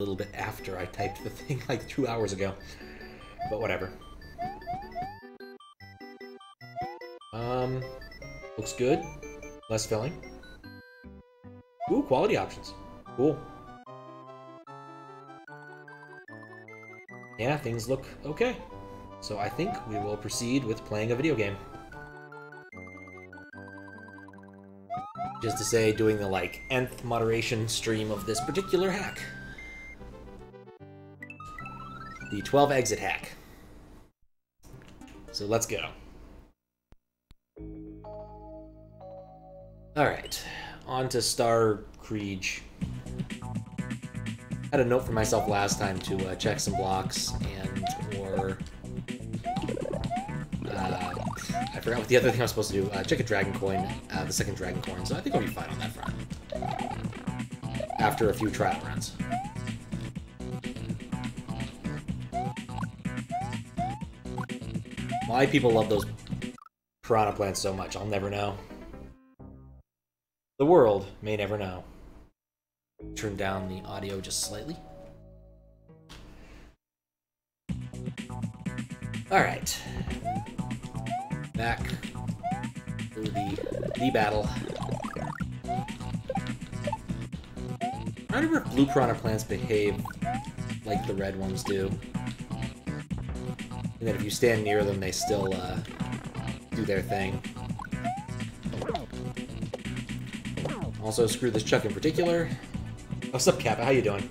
a little bit after I typed the thing like 2 hours ago. But whatever. Looks good. Less filling. Ooh, quality options. Cool. Yeah, things look okay. So I think we will proceed with playing a video game. Just to say, doing the, like, nth moderation stream of this particular hack. The 12 exit hack. So let's go. Alright, on to Star Kriege. I had a note for myself last time to check some blocks or I forgot what the other thing I was supposed to do. Check a dragon coin, the second dragon coin, so I think I'll be fine on that front. After a few trial runs. Why people love those piranha plants so much, I'll never know. The world may never know. Turn down the audio just slightly. Alright. Back through the battle. I wonder if blue piranha plants behave like the red ones do. And that if you stand near them, they still do their thing. Also, screw this Chuck in particular. What's up, Kappa? How you doing?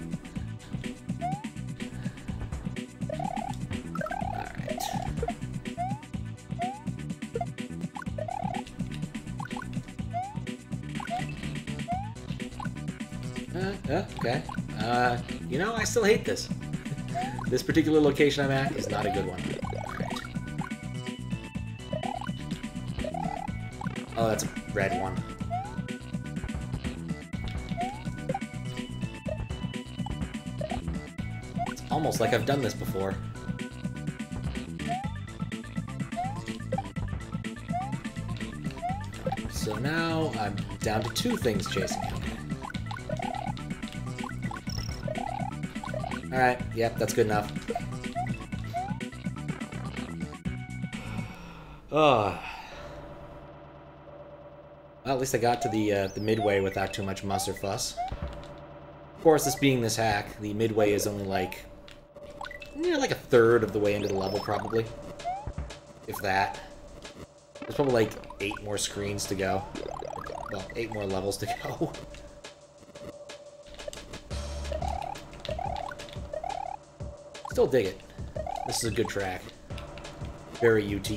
Alright. Okay. You know, I still hate this. This particular location I'm at is not a good one. Alright. Oh, that's a red one. Almost like I've done this before. So now I'm down to 2 things chasing me. Alright, yep, that's good enough. Oh. Well, at least I got to the midway without too much muss or fuss. Of course, this being this hack, the midway is only like a third of the way into the level, probably. If that. There's probably like 8 more screens to go. Well, 8 more levels to go. Still dig it. This is a good track. Very UT.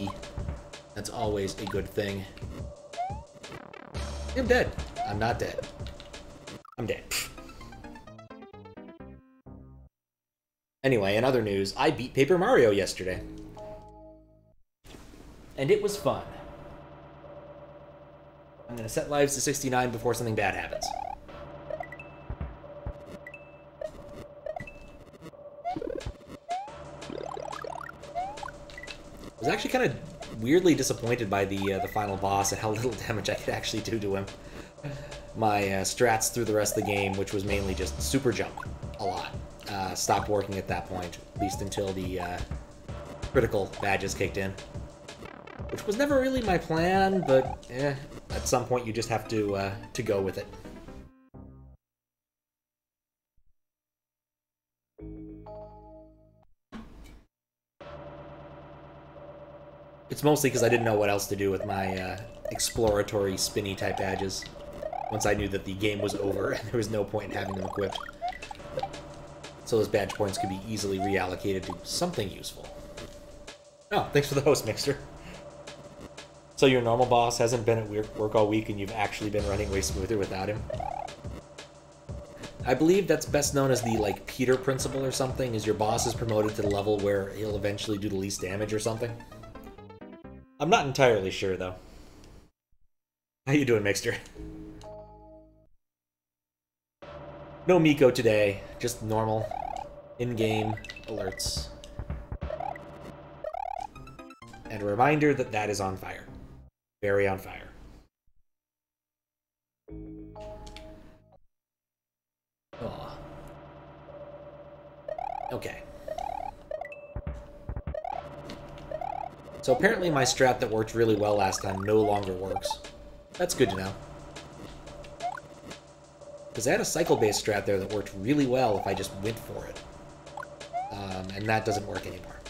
That's always a good thing. I'm dead. I'm not dead. I'm dead. Anyway, in other news, I beat Paper Mario yesterday. And it was fun. I'm gonna set lives to 69 before something bad happens. I was actually kind of weirdly disappointed by the final boss and how little damage I could actually do to him. My strats through the rest of the game, which was mainly just super jump a lot, stopped working at that point, at least until the critical badges kicked in. Which was never really my plan, but at some point you just have to go with it. It's mostly because I didn't know what else to do with my exploratory spinny type badges. Once I knew that the game was over and there was no point in having them equipped. So those badge points could be easily reallocated to something useful. Oh, thanks for the host, Mixer. So your normal boss hasn't been at work all week and you've actually been running way smoother without him? I believe that's best known as the, like, Peter principle or something, is your boss is promoted to the level where he'll eventually do the least damage or something. I'm not entirely sure, though. How you doing, Mixter? No Miko today, just normal, in-game alerts. And a reminder that that is on fire. Very on fire. Oh. Okay. So apparently my strat that worked really well last time no longer works. That's good to know. Because I had a cycle-based strat there that worked really well if I just went for it. And that doesn't work anymore.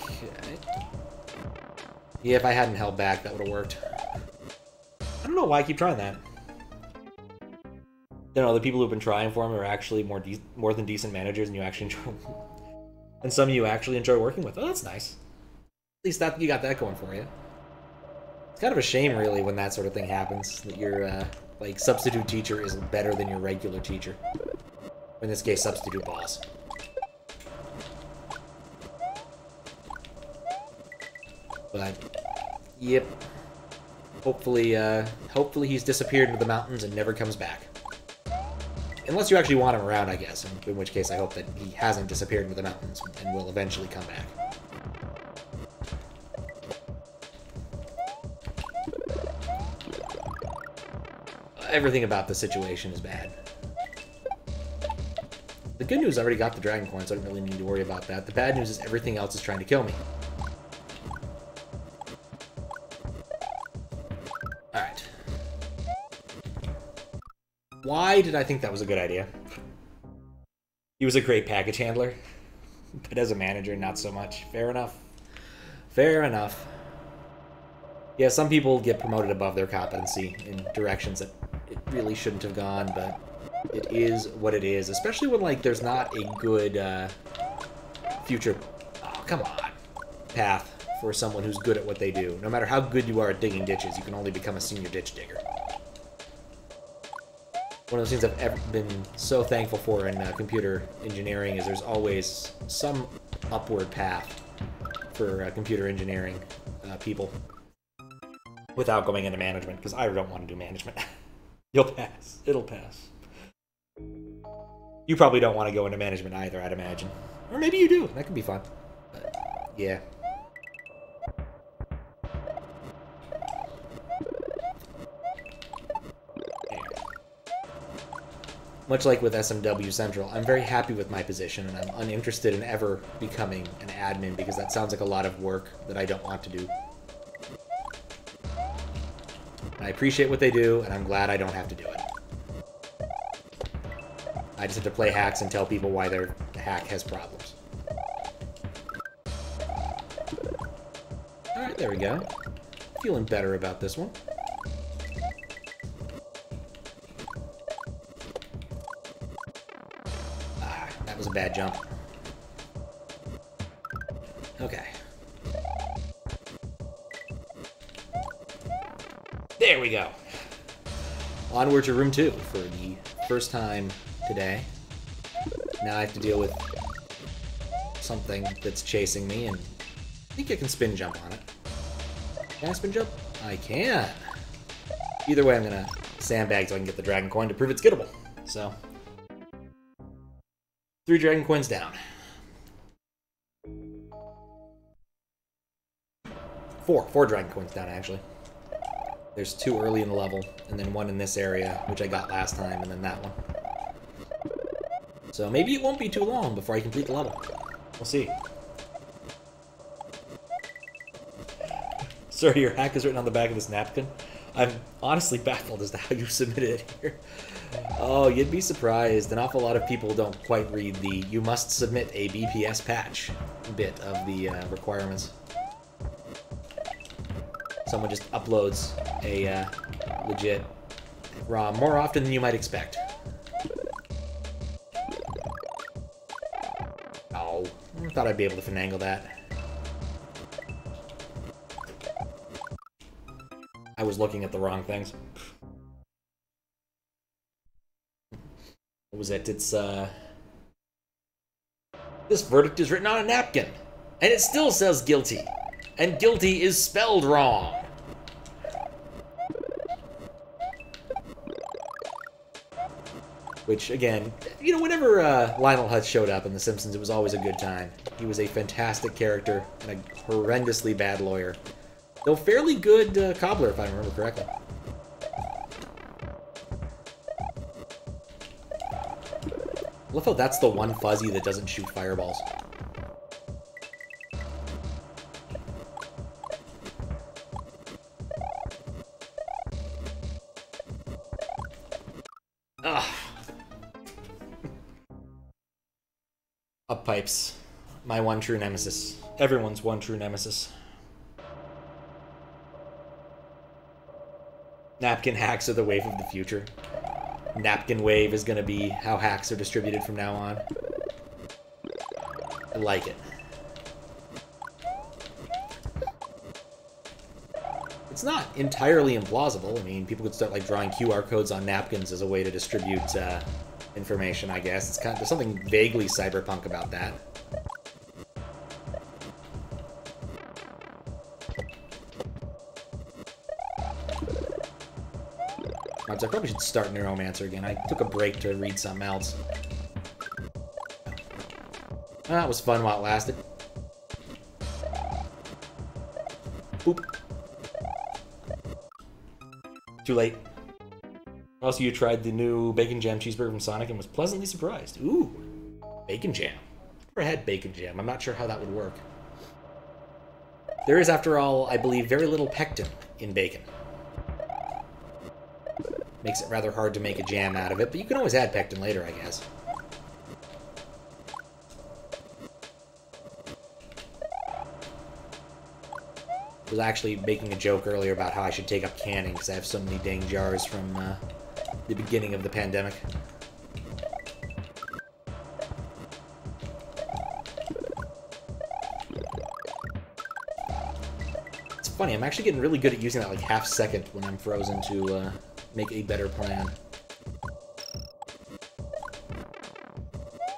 Okay. Yeah, if I hadn't held back, that would have worked. I don't know why I keep trying that. You know, the people who've been trying for them are actually more than decent managers, and you actually enjoy. And some of you actually enjoy working with. Oh, that's nice. At least that you got that going for you. It's kind of a shame, really, when that sort of thing happens. That your like substitute teacher is better than your regular teacher. In this case, substitute boss. But yep. Hopefully he's disappeared into the mountains and never comes back. Unless you actually want him around, I guess. In which case, I hope that he hasn't disappeared into the mountains and will eventually come back. Everything about the situation is bad. The good news, I already got the dragon coin, so I don't really need to worry about that. The bad news is everything else is trying to kill me. Alright. Why did I think that was a good idea? He was a great package handler, but as a manager, not so much. Fair enough. Fair enough. Yeah, some people get promoted above their competency in directions that it really shouldn't have gone, but it is what it is. Especially when, like, there's not a good future, oh, come on, path for someone who's good at what they do. No matter how good you are at digging ditches, you can only become a senior ditch digger. One of those things I've ever been so thankful for in computer engineering is there's always some upward path for computer engineering people without going into management, because I don't want to do management. You'll pass. It'll pass. You probably don't want to go into management either, I'd imagine. Or maybe you do. That could be fun. But, yeah. Much like with SMW Central, I'm very happy with my position, and I'm uninterested in ever becoming an admin, because that sounds like a lot of work that I don't want to do. I appreciate what they do, and I'm glad I don't have to do it. I just have to play hacks and tell people why their hack has problems. Alright, there we go. Feeling better about this one. Ah, that was a bad jump. Okay. There we go. Onward to room 2 for the first time today. Now I have to deal with something that's chasing me, and I think I can spin jump on it. Can I spin jump? I can. Either way, I'm gonna sandbag so I can get the dragon coin to prove it's gettable. So, 3 dragon coins down. 4 dragon coins down, actually. There's 2 early in the level, and then 1 in this area, which I got last time, and then that one. So maybe it won't be too long before I complete the level. We'll see. Sir, your hack is written on the back of this napkin. I'm honestly baffled as to how you submitted it here. Oh, you'd be surprised. An awful lot of people don't quite read the "you must submit a BPS patch" bit of the requirements. Someone just uploads a legit ROM more often than you might expect. Oh, I thought I'd be able to finagle that. I was looking at the wrong things. What was it? It's, this verdict is written on a napkin, and it still says guilty. And guilty is spelled wrong. Which, again, you know, whenever Lionel Hutz showed up in The Simpsons, it was always a good time. He was a fantastic character and a horrendously bad lawyer. Though fairly good cobbler, if I remember correctly. I love how that's the one fuzzy that doesn't shoot fireballs. Ugh. Up pipes. My one true nemesis. Everyone's one true nemesis. Napkin hacks are the wave of the future. Napkin wave is going to be how hacks are distributed from now on. I like it. It's not entirely implausible. I mean, people could start like drawing QR codes on napkins as a way to distribute information, I guess. It's kind of, there's something vaguely cyberpunk about that. I probably should start Neuromancer again. I took a break to read something else. That was fun while it lasted. Boop. Too late. Also, you tried the new Bacon Jam Cheeseburger from Sonic and was pleasantly surprised. Ooh, Bacon Jam. Never had Bacon Jam. I'm not sure how that would work. There is, after all, I believe, very little pectin in bacon. Makes it rather hard to make a jam out of it, but you can always add pectin later, I guess. I was actually making a joke earlier about how I should take up canning, because I have so many dang jars from the beginning of the pandemic. It's funny, I'm actually getting really good at using that like half second when I'm frozen to make a better plan.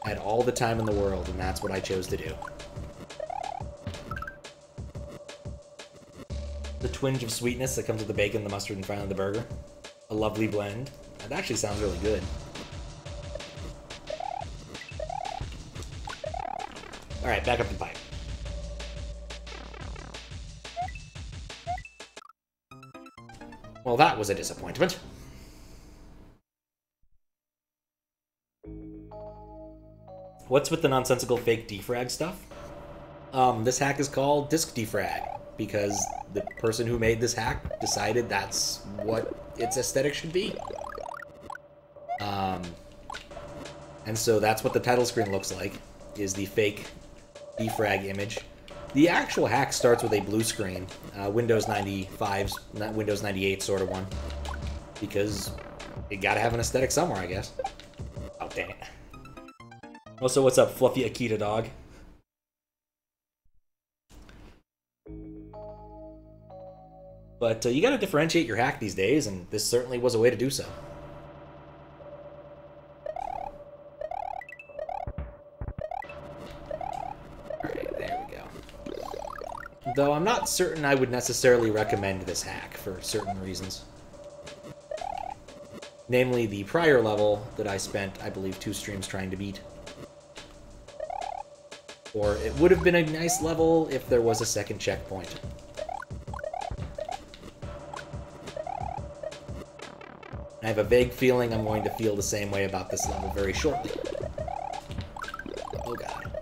I had all the time in the world, and that's what I chose to do. The twinge of sweetness that comes with the bacon, the mustard, and finally the burger. A lovely blend. That actually sounds really good. Alright, back up the pipe. Well, that was a disappointment. What's with the nonsensical fake defrag stuff? This hack is called Disk Defrag, because the person who made this hack decided that's what its aesthetic should be. And so that's what the title screen looks like, is the fake defrag image. The actual hack starts with a blue screen, Windows 95's, not Windows 98 sort of one, because you gotta have an aesthetic somewhere, I guess. Oh, dang it. Also, what's up, Fluffy Akita Dog? But you gotta differentiate your hack these days, and this certainly was a way to do so. Though I'm not certain I would necessarily recommend this hack for certain reasons. Namely, the prior level that I spent, I believe, 2 streams trying to beat. Or it would have been a nice level if there was a second checkpoint. I have a vague feeling I'm going to feel the same way about this level very shortly. Oh god.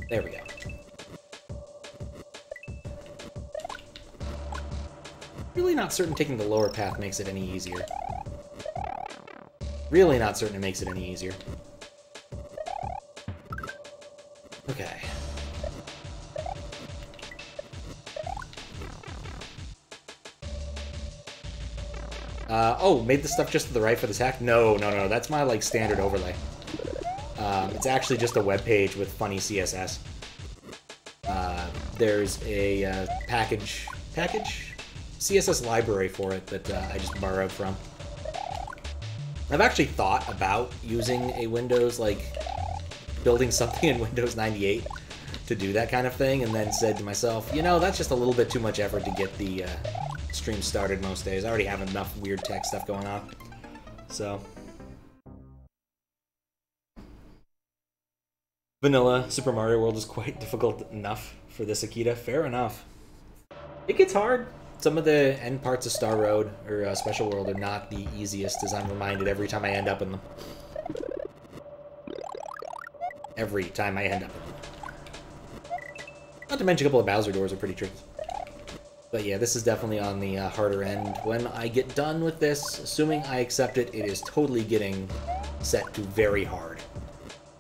There we go. Really not certain taking the lower path makes it any easier. Really not certain it makes it any easier. Okay. Oh, made the stuff just to the right for this hack? No, that's my, like, standard overlay. It's actually just a web page with funny CSS. There's a package CSS library for it that I just borrowed from. I've actually thought about using a Windows, like, building something in Windows 98 to do that kind of thing, and then said to myself, you know, that's just a little bit too much effort to get the stream started most days. I already have enough weird tech stuff going on. So... Vanilla Super Mario World is quite difficult enough for this Akita. Fair enough. It gets hard. some of the end parts of Star Road, or Special World, are not the easiest, as I'm reminded every time I end up in them. Every time I end up in them. Not to mention a couple of Bowser doors are pretty tricky. But yeah, this is definitely on the harder end. When I get done with this, assuming I accept it, it is totally getting set to very hard.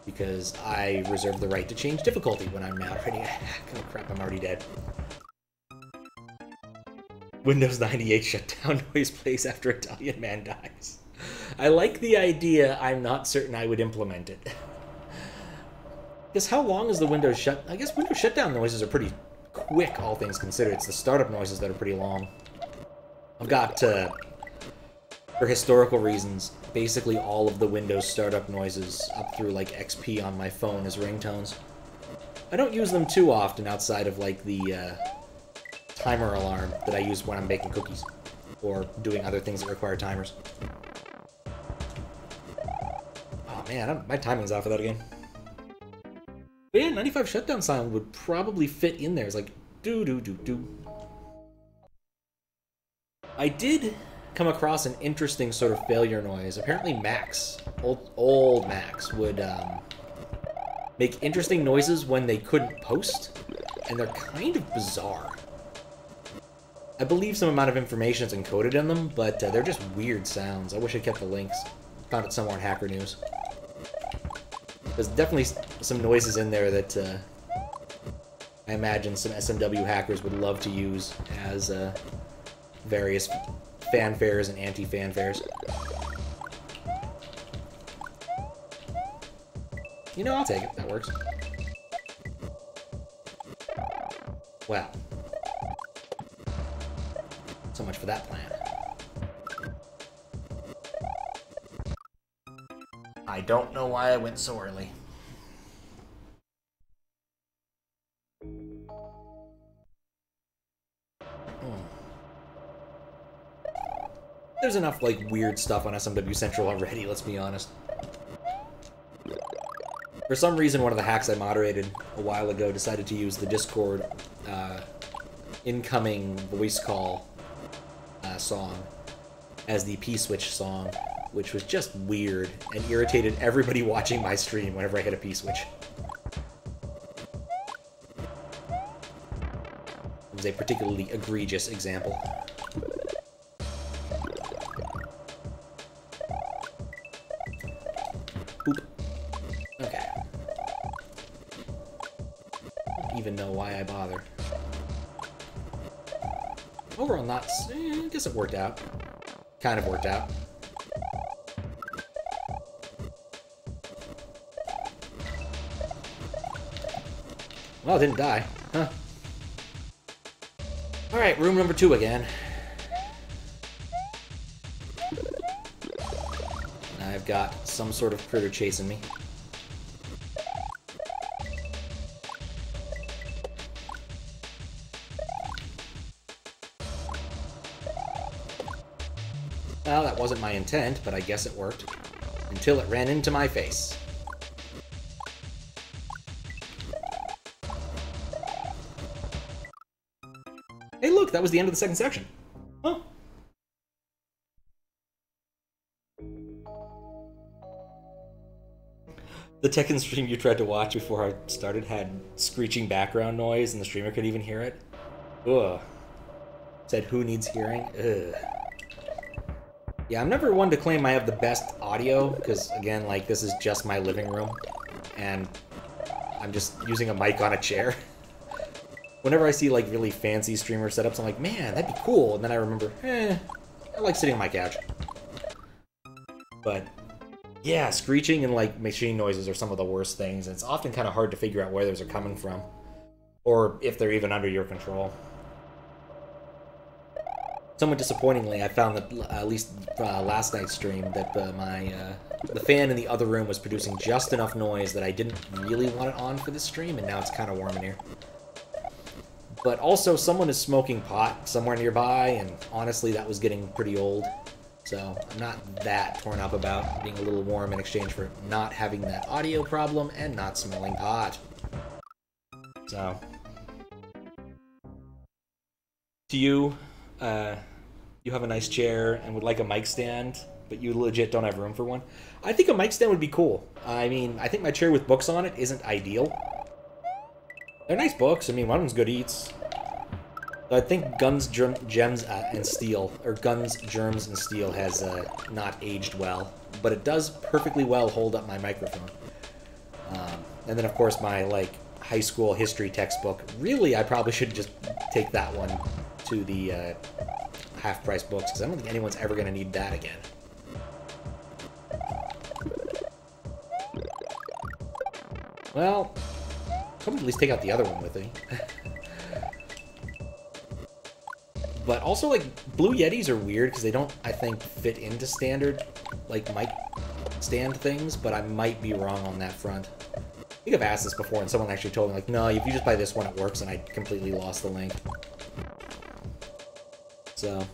Because I reserve the right to change difficulty when I'm not ready. Oh crap, I'm already dead. Windows 98 shutdown noise plays after Italian man dies. I like the idea, I'm not certain I would implement it. Because how long is the Windows shut... I guess Windows shutdown noises are pretty quick, all things considered. It's the startup noises that are pretty long. I've got, for historical reasons, basically all of the Windows startup noises up through, like, XP on my phone as ringtones. I don't use them too often outside of, like, the, timer alarm that I use when I'm baking cookies. Or doing other things that require timers. Oh, man, my timing's off of that again. But yeah, 95 shutdown sound would probably fit in there. It's like, do-do-do-do. I did come across an interesting sort of failure noise. Apparently Macs, old Macs, would make interesting noises when they couldn't post, and they're kind of bizarre. I believe some amount of information is encoded in them, but they're just weird sounds. I wish I kept the links. Found it somewhere in Hacker News. There's definitely some noises in there that I imagine some SMW hackers would love to use as various fanfares and anti-fanfares. You know, I'll take it. That works. Well. So much for that plan. I don't know why I went so early. There's enough, like, weird stuff on SMW Central already, let's be honest. For some reason, one of the hacks I moderated a while ago decided to use the Discord incoming voice call song as the P-switch song, which was just weird and irritated everybody watching my stream whenever I hit a P-switch. It was a particularly egregious example. Oop. Okay. Don't even know why I bother. Overall, not... I guess it worked out. Kind of worked out. Well, it didn't die. Huh. Alright, room number 2 again. I've got some sort of critter chasing me. Well, that wasn't my intent, but I guess it worked. Until it ran into my face. Hey, look, that was the end of the second section. Huh. The Tekken stream you tried to watch before I started had screeching background noise, and the streamer couldn't even hear it. Ugh. Said, who needs hearing? Ugh. Yeah, I'm never one to claim I have the best audio, because, again, like, this is just my living room, and I'm just using a mic on a chair. Whenever I see, like, really fancy streamer setups, I'm like, man, that'd be cool, and then I remember, I like sitting on my couch. But, yeah, screeching and, like, machine noises are some of the worst things, and it's often kind of hard to figure out where those are coming from, or if they're even under your control. Somewhat disappointingly, I found that, at least last night's stream, that the fan in the other room was producing just enough noise that I didn't really want it on for this stream, and now it's kind of warm in here. But also, someone is smoking pot somewhere nearby, and honestly, that was getting pretty old. So, I'm not that torn up about being a little warm in exchange for not having that audio problem and not smelling pot. So, to you, You have a nice chair and would like a mic stand, but you legit don't have room for one. I think a mic stand would be cool. I mean, I think my chair with books on it isn't ideal. They're nice books. I mean, one of them's Good Eats. I think Guns, Gems, and Steel, or Guns, Germs, and Steel has not aged well, but it does perfectly well hold up my microphone. And then, of course, my, like, high school history textbook. Really, I probably should just take that one to the half-price books, because I don't think anyone's ever going to need that again. Well, probably at least take out the other one with me. But also, like, Blue Yetis are weird because they don't, I think, fit into standard, like, mic stand things, but I might be wrong on that front. I think I've asked this before, and someone actually told me, like, no, if you just buy this one, it works, and I completely lost the link. So,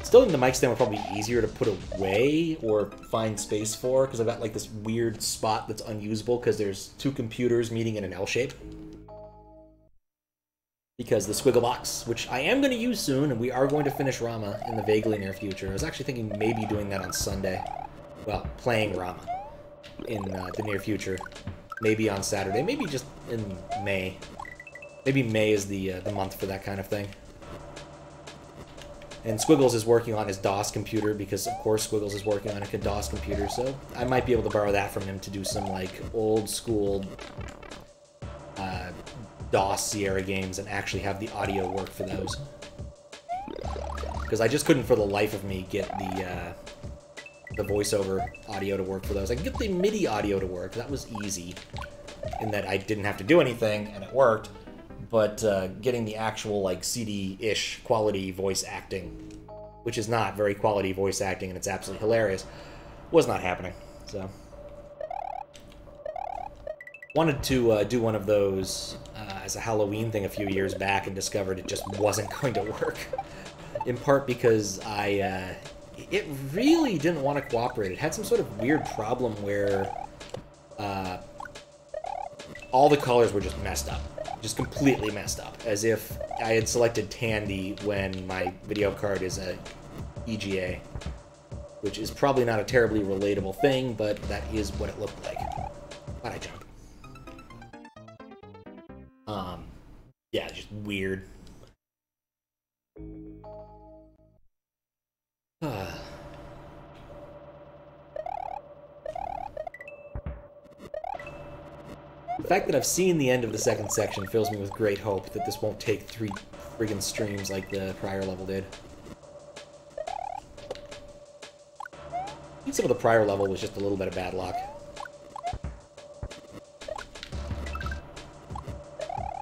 still think the mic stand would probably be easier to put away or find space for, because I've got, like, this weird spot that's unusable because there's two computers meeting in an L shape. Because the Squiggle Box, which I am going to use soon, and we are going to finish Rama in the vaguely near future. I was actually thinking maybe doing that on Sunday. Well, playing Rama in the near future. Maybe on Saturday. Maybe just in May. Maybe May is the month for that kind of thing. And Squiggles is working on his DOS computer, because of course Squiggles is working on a DOS computer, so I might be able to borrow that from him to do some, like, old school DOS Sierra games and actually have the audio work for those. Because I just couldn't for the life of me get the voiceover audio to work for those. I could get the MIDI audio to work. That was easy, in that I didn't have to do anything, and it worked. But getting the actual, like, CD-ish quality voice acting, which is not very quality voice acting, and it's absolutely hilarious, was not happening. So, wanted to do one of those as a Halloween thing a few years back, and discovered it just wasn't going to work. In part because it really didn't want to cooperate. It had some sort of weird problem where all the colors were just messed up. Just completely messed up. As if I had selected Tandy when my video card is a EGA. Which is probably not a terribly relatable thing, but that is what it looked like. Why'd I jump? Yeah, just weird. The fact that I've seen the end of the second section fills me with great hope that this won't take 3 friggin' streams like the prior level did. I think some of the prior level was just a little bit of bad luck.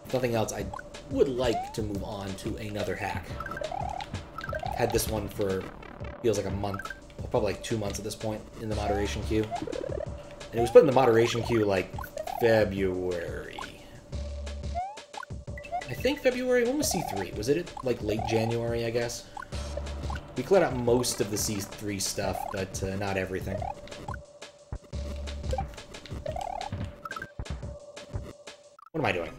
If nothing else, I would like to move on to another hack. Had this one for, feels like a month, well, probably like 2 months at this point, in the moderation queue. And it was put in the moderation queue, like, February. I think February? When was C3? Was it, like, late January, I guess? We cleared out most of the C3 stuff, but not everything. What am I doing?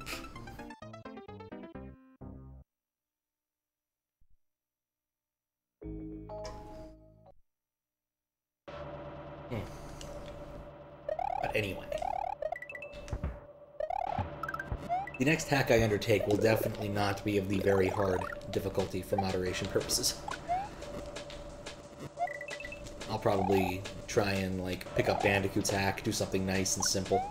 But anyway. The next hack I undertake will definitely not be of the very hard difficulty for moderation purposes. I'll probably try and, like, pick up Bandicoot's hack, do something nice and simple.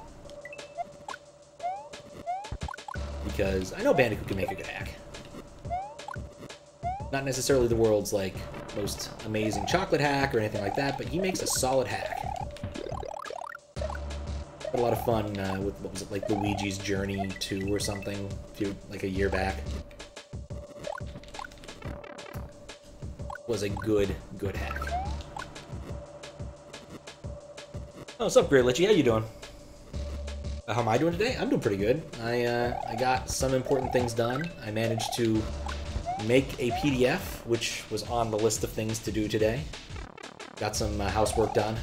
Because I know Bandicoot can make a good hack. Not necessarily the world's, like, most amazing chocolate hack or anything like that, but he makes a solid hack. Had a lot of fun with, what was it, like Luigi's Journey 2 or something, like a year back. Was a good hack. Oh, what's up, Great Litchi? How you doing? How am I doing today? I'm doing pretty good. I got some important things done. I managed to make a PDF, which was on the list of things to do today. Got some housework done.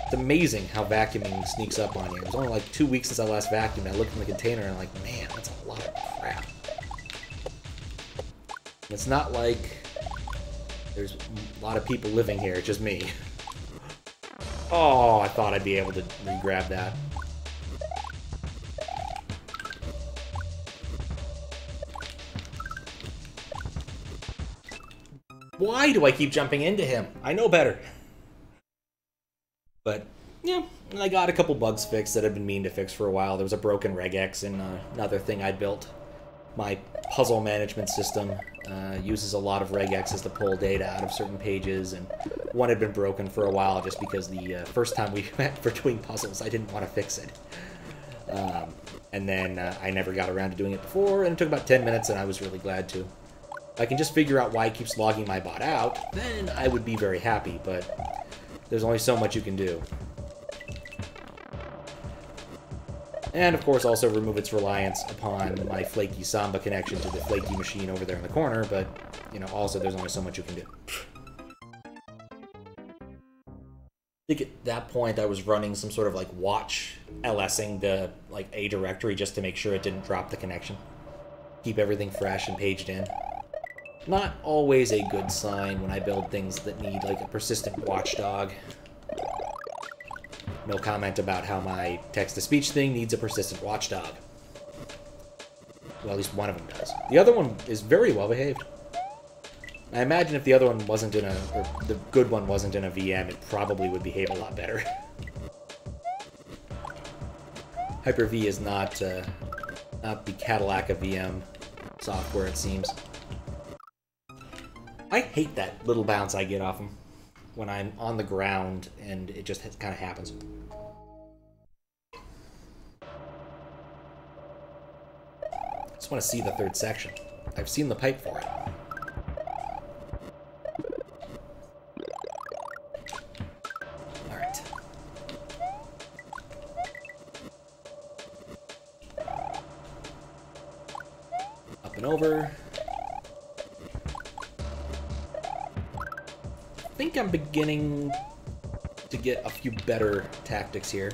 It's amazing how vacuuming sneaks up on you. It was only like 2 weeks since I last vacuumed. I looked in the container and I'm like, man, that's a lot of crap. It's not like there's a lot of people living here, it's just me. Oh, I thought I'd be able to re-grab that. Why do I keep jumping into him? I know better. But, yeah, I got a couple bugs fixed that I've been meaning to fix for a while. There was a broken regex in another thing I'd built. My puzzle management system uses a lot of regexes to pull data out of certain pages, and one had been broken for a while just because the first time we met for doing puzzles, I didn't want to fix it. And then I never got around to doing it before, and it took about 10 minutes, and I was really glad to. If I can just figure out why it keeps logging my bot out, then I would be very happy, but there's only so much you can do. And, of course, also remove its reliance upon my flaky Samba connection to the flaky machine over there in the corner, but, you know, also there's only so much you can do. I think at that point I was running some sort of, like, watch LSing the, like, a directory just to make sure it didn't drop the connection. Keep everything fresh and paged in. Not always a good sign when I build things that need, like, a persistent watchdog. No comment about how my text-to-speech thing needs a persistent watchdog. Well, at least one of them does. The other one is very well behaved. I imagine if the other one wasn't in a, or the good one wasn't in a VM, it probably would behave a lot better. Hyper-V is not the Cadillac of VM software, it seems. I hate that little bounce I get off him when I'm on the ground and it just kind of happens. I just want to see the third section. I've seen the pipe for it. Alright. Up and over. I think I'm beginning to get a few better tactics here.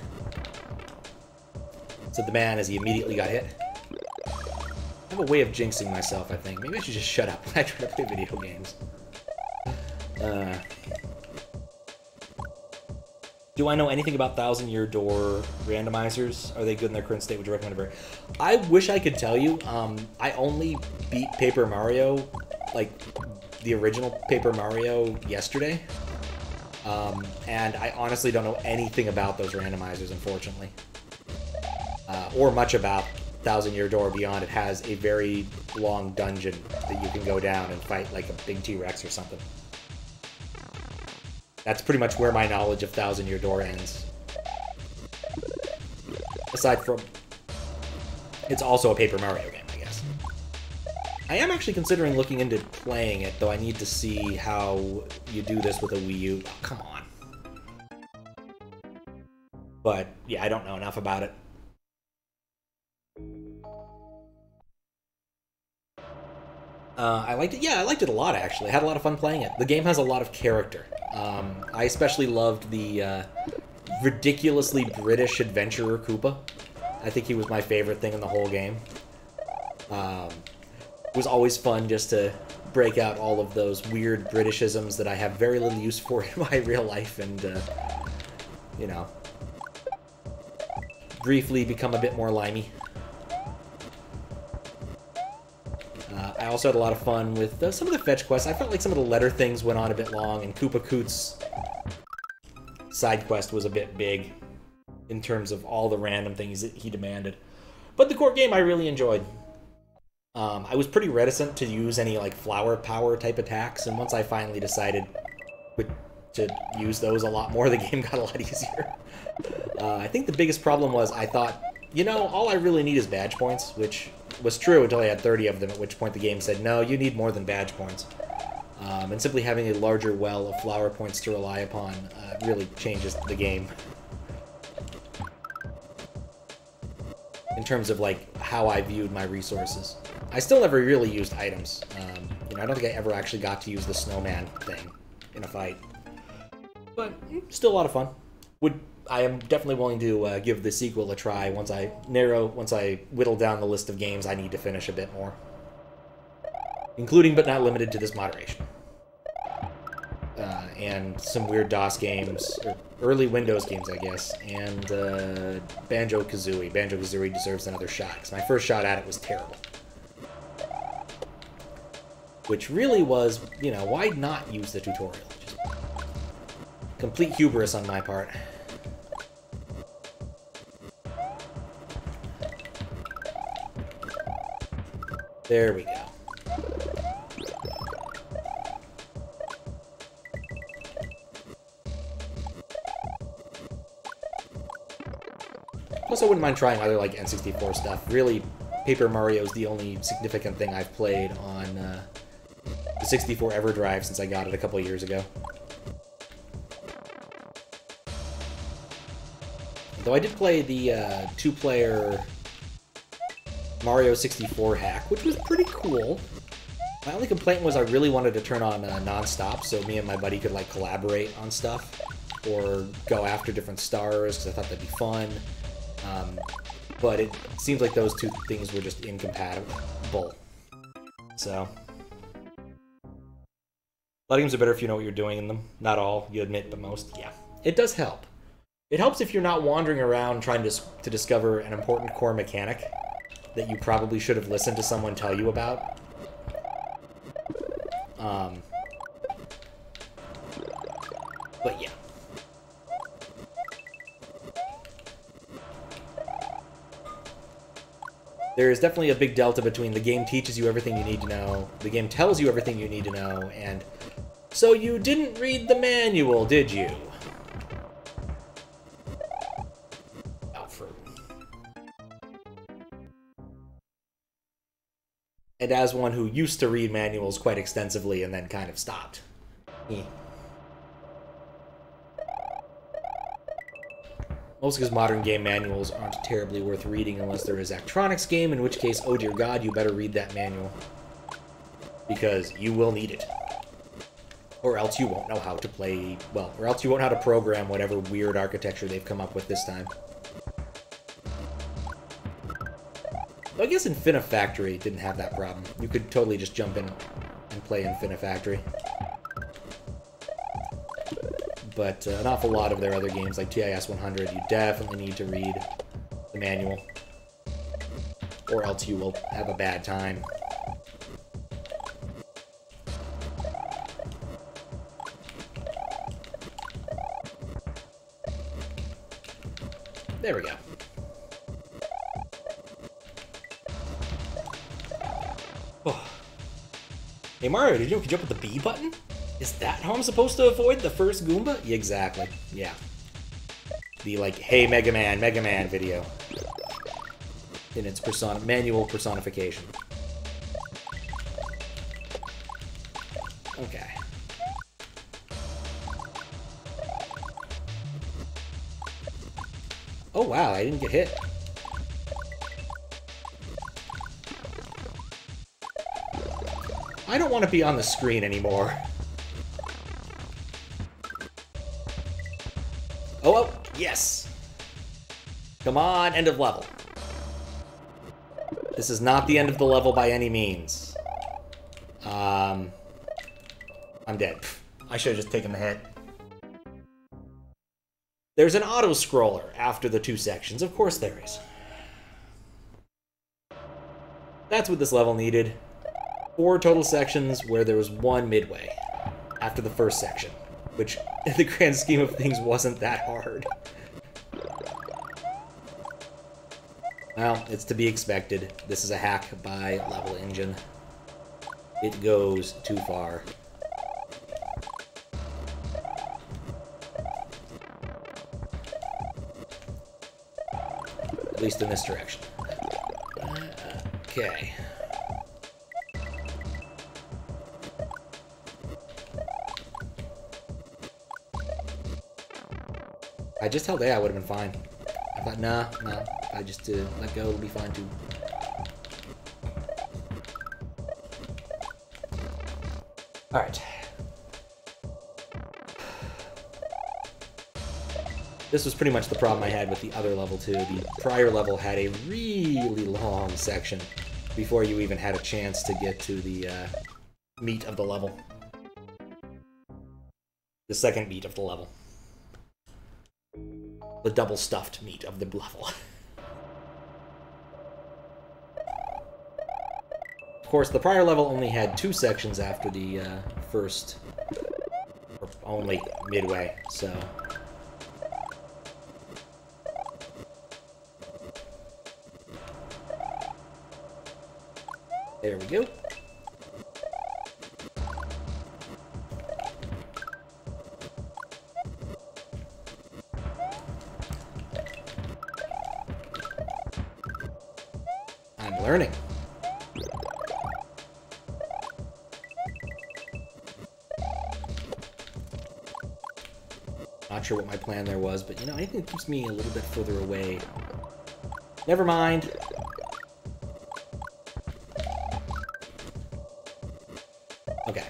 Said the man as he immediately got hit. I have a way of jinxing myself, I think. Maybe I should just shut up when I try to play video games. Do I know anything about 1,000-Year Door randomizers? Are they good in their current state? Would you recommend it? I wish I could tell you. I only beat Paper Mario, like, the original Paper Mario yesterday. And I honestly don't know anything about those randomizers, unfortunately. Or much about 1,000-Year Door Beyond. It has a very long dungeon that you can go down and fight like a big T-Rex or something. That's pretty much where my knowledge of 1,000-Year Door ends. Aside from, it's also a Paper Mario game, I guess. I am actually considering looking into playing it, though I need to see how you do this with a Wii U. Oh, come on. But, yeah, I don't know enough about it. I liked it. Yeah, I liked it a lot, actually. I had a lot of fun playing it. The game has a lot of character. I especially loved the ridiculously British adventurer Koopa. I think he was my favorite thing in the whole game. It was always fun just to break out all of those weird Britishisms that I have very little use for in my real life and, you know, briefly become a bit more limey. I also had a lot of fun with some of the fetch quests. I felt like some of the letter things went on a bit long, and Koopa Koot's side quest was a bit big in terms of all the random things that he demanded. But the core game I really enjoyed. I was pretty reticent to use any like flower power type attacks, and once I finally decided to use those a lot more, the game got a lot easier. I think the biggest problem was I thought, you know, all I really need is badge points, which was true until I had 30 of them, at which point the game said, no, you need more than badge points. And simply having a larger well of flower points to rely upon really changes the game. In terms of, like, how I viewed my resources. I still never really used items. You know, I don't think I ever actually got to use the snowman thing in a fight. But, still a lot of fun. I am definitely willing to give the sequel a try once I whittle down the list of games I need to finish a bit more. including but not limited to this moderation. And some weird DOS games, or early Windows games, I guess, and Banjo-Kazooie. Banjo-Kazooie deserves another shot, because my first shot at it was terrible. Which really was, you know, why not use the tutorial? Just complete hubris on my part. There we go. Plus, I wouldn't mind trying other, like, N64 stuff. Really, Paper Mario is the only significant thing I've played on the 64 EverDrive since I got it a couple years ago. Though I did play the two-player Mario 64 hack, which was pretty cool. My only complaint was I really wanted to turn on non-stop so me and my buddy could, like, collaborate on stuff or go after different stars, because I thought that'd be fun. But it seems like those two things were just incompatible. So, a lot of games are better if you know what you're doing in them. Not all, you admit, but most, yeah. It does help. It helps if you're not wandering around trying to discover an important core mechanic that you probably should have listened to someone tell you about. But yeah. There is definitely a big delta between the game teaches you everything you need to know, the game tells you everything you need to know, and so you didn't read the manual, did you? Alfred. And as one who used to read manuals quite extensively and then kind of stopped. Mostly because modern game manuals aren't terribly worth reading unless they're a Zachtronics game, in which case, oh dear God, you better read that manual. Because you will need it. Or else you won't know how to play, well, or else you won't know how to program whatever weird architecture they've come up with this time. Though I guess Infinifactory didn't have that problem. You could totally just jump in and play Infinifactory. But an awful lot of their other games, like TIS 100, you definitely need to read the manual. Or else you will have a bad time. There we go. Oh. Hey Mario, did you know you could jump with the B button? Is that how I'm supposed to avoid the first Goomba? Yeah, exactly. Yeah. The, like, hey Mega Man video. In its manual personification. Okay. Oh wow, I didn't get hit. I don't want to be on the screen anymore. Oh, yes! Come on, end of level. This is not the end of the level by any means. I'm dead. I should have just taken the hit. There's an auto-scroller after the two sections. Of course there is. That's what this level needed. 4 total sections where there was 1 midway after the first section. Which, in the grand scheme of things, wasn't that hard. Well, it's to be expected. This is a hack by levelengine. It goes too far. At least in this direction. Okay. I just held A, I would have been fine. I thought, nah. If I just let go, it'll be fine too. Alright. This was pretty much the problem I had with the other level too. The prior level had a really long section before you even had a chance to get to the meat of the level. The second meat of the level. The double stuffed meat of the level. Of course, the prior level only had 2 sections after the first, or only midway, so... There we go. I'm learning. Not sure what my plan there was, but you know, anything that keeps me a little bit further away. Never mind. Okay.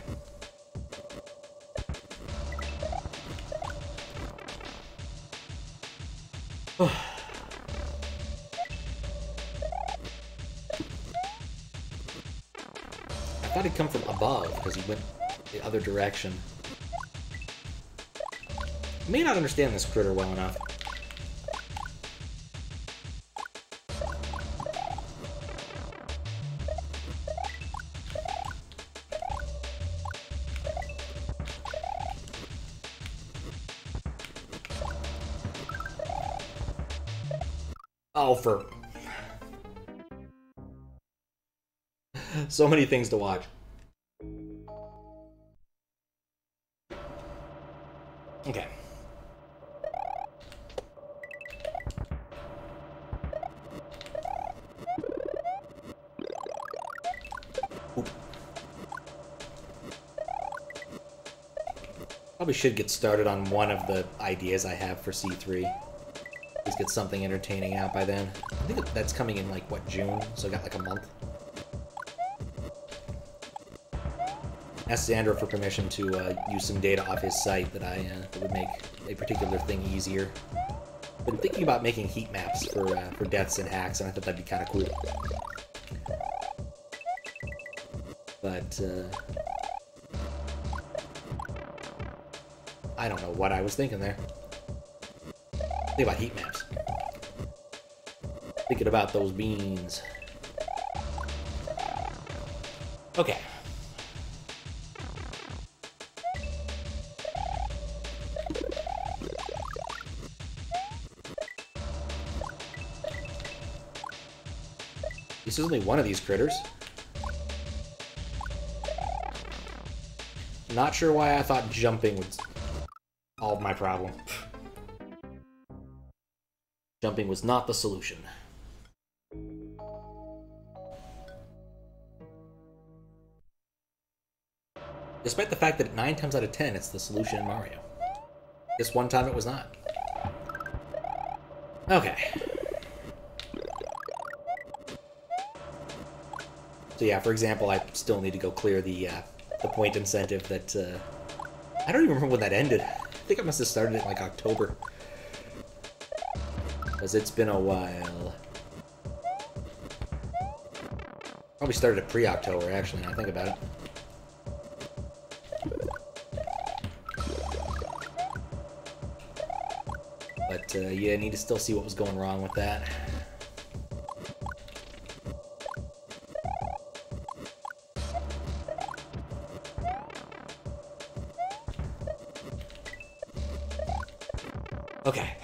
I thought he'd come from above, because he went the other direction. I may not understand this critter well enough. Oh, for... so many things to watch. Okay. Oop. Probably should get started on one of the ideas I have for C3. Let's get something entertaining out by then. I think that's coming in, like, what, June? So I got, like, a month. Asked Sandro for permission to use some data off his site that would make a particular thing easier. Been thinking about making heat maps for deaths and hacks, and I thought that'd be kind of cool. But, I don't know what I was thinking there. Think about heat maps. Thinking about those beans. Okay. This is only one of these critters. Not sure why I thought jumping would solve my problem. Jumping was not the solution. Despite the fact that 9 times out of 10 it's the solution in Mario. This one time it was not. Okay. So yeah, for example, I still need to go clear the point incentive that, I don't even remember when that ended. I think I must have started it in, like, October. Because it's been a while. Probably started it pre-October, actually, now I think about it. But, yeah, I need to still see what was going wrong with that. Okay.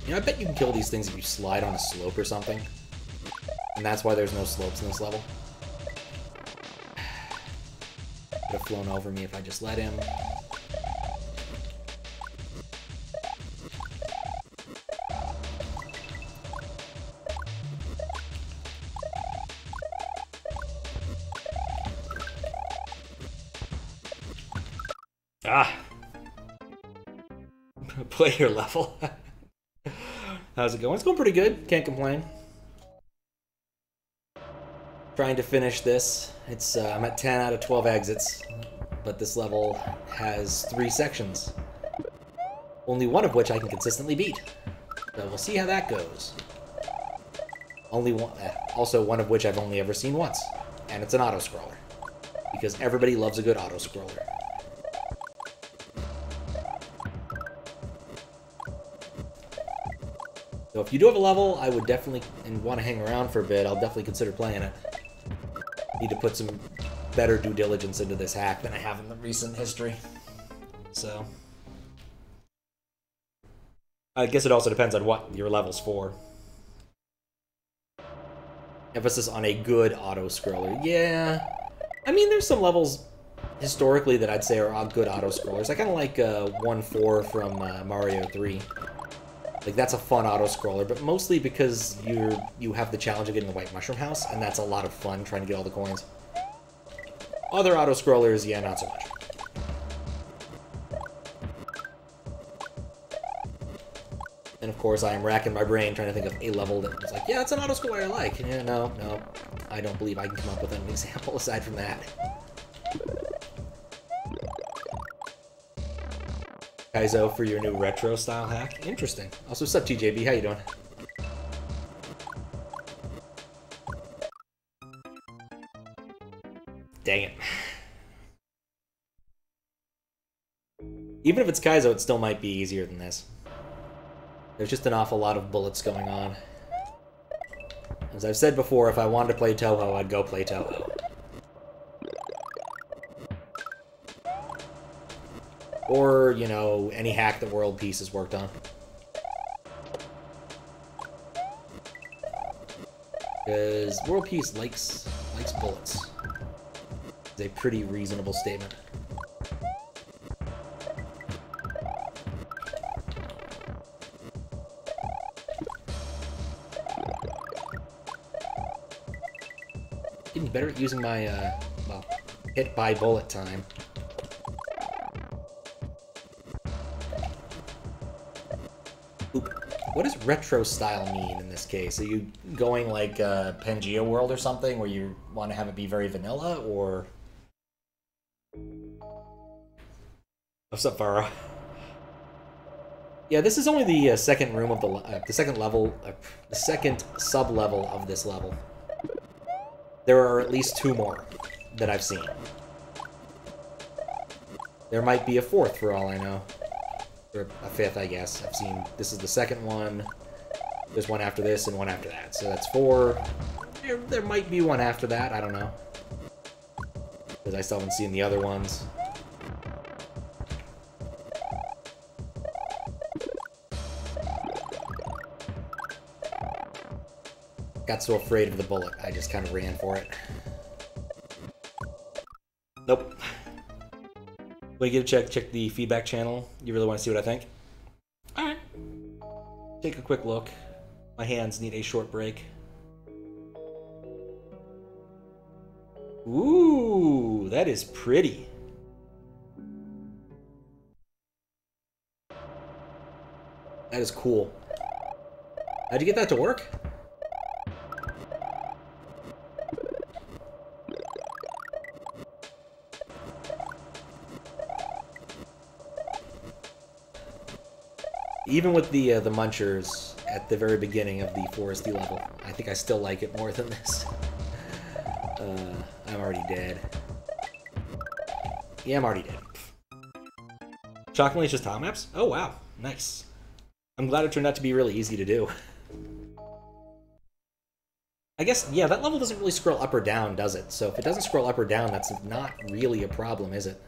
You know, I bet you can kill these things if you slide on a slope or something. And that's why there's no slopes in this level. Could have flown over me if I just let him. Ah! Player level. How's it going? It's going pretty good. Can't complain. Trying to finish this. It's I'm at 10 out of 12 exits. but this level has 3 sections. Only one of which I can consistently beat. So we'll see how that goes. Only one, also one of which I've only ever seen once. And it's an auto-scroller. Because everybody loves a good auto-scroller. So if you do have a level I would definitely, and want to hang around for a bit, I'll definitely consider playing it. Need to put some better due diligence into this hack than I have in the recent history. So I guess it also depends on what your level's for. Emphasis on a good auto-scroller. Yeah. I mean, there's some levels historically that I'd say are good auto-scrollers. I kind of like 1-4 from Mario 3. Like, that's a fun auto-scroller, but mostly because you have the challenge of getting the White Mushroom House, and that's a lot of fun trying to get all the coins. Other auto-scrollers, yeah, not so much. And of course, I am racking my brain trying to think of a level that was like, yeah, it's an auto-scroller I like. Yeah, no, I don't believe I can come up with an example aside from that. Kaizo for your new retro style hack. Interesting. Also, what's up, TJB? How you doing? Dang it. Even if it's Kaizo, it still might be easier than this. There's just an awful lot of bullets going on. As I've said before, if I wanted to play Toho, I'd go play Toho. Or, you know, any hack that World Peace has worked on. Because World Peace likes bullets. It's a pretty reasonable statement. Getting better at using my, well, hit by bullet time. What does retro style mean in this case? Are you going like Pangea World or something, where you want to have it be very vanilla, or? What's up, Farah? Yeah, this is only the second room of the second level, the second sub-level of this level. There are at least 2 more that I've seen. There might be a 4th for all I know. Or a 5th, I guess. I've seen, this is the second one, there's one after this, and one after that. So that's 4. There might be one after that, I don't know. Because I still haven't seen the other ones. Got so afraid of the bullet, I just kind of ran for it. Nope. When you get a check the feedback channel. You really want to see what I think? Alright. Take a quick look. My hands need a short break. Ooh, that is pretty. That is cool. How'd you get that to work? Even with the munchers at the very beginning of the foresty level, I think I still like it more than this. I'm already dead. Yeah, I'm already dead. Shockingly, it's just tile maps? Oh, wow. Nice. I'm glad it turned out to be really easy to do. I guess, yeah, that level doesn't really scroll up or down, does it? So if it doesn't scroll up or down, that's not really a problem, is it?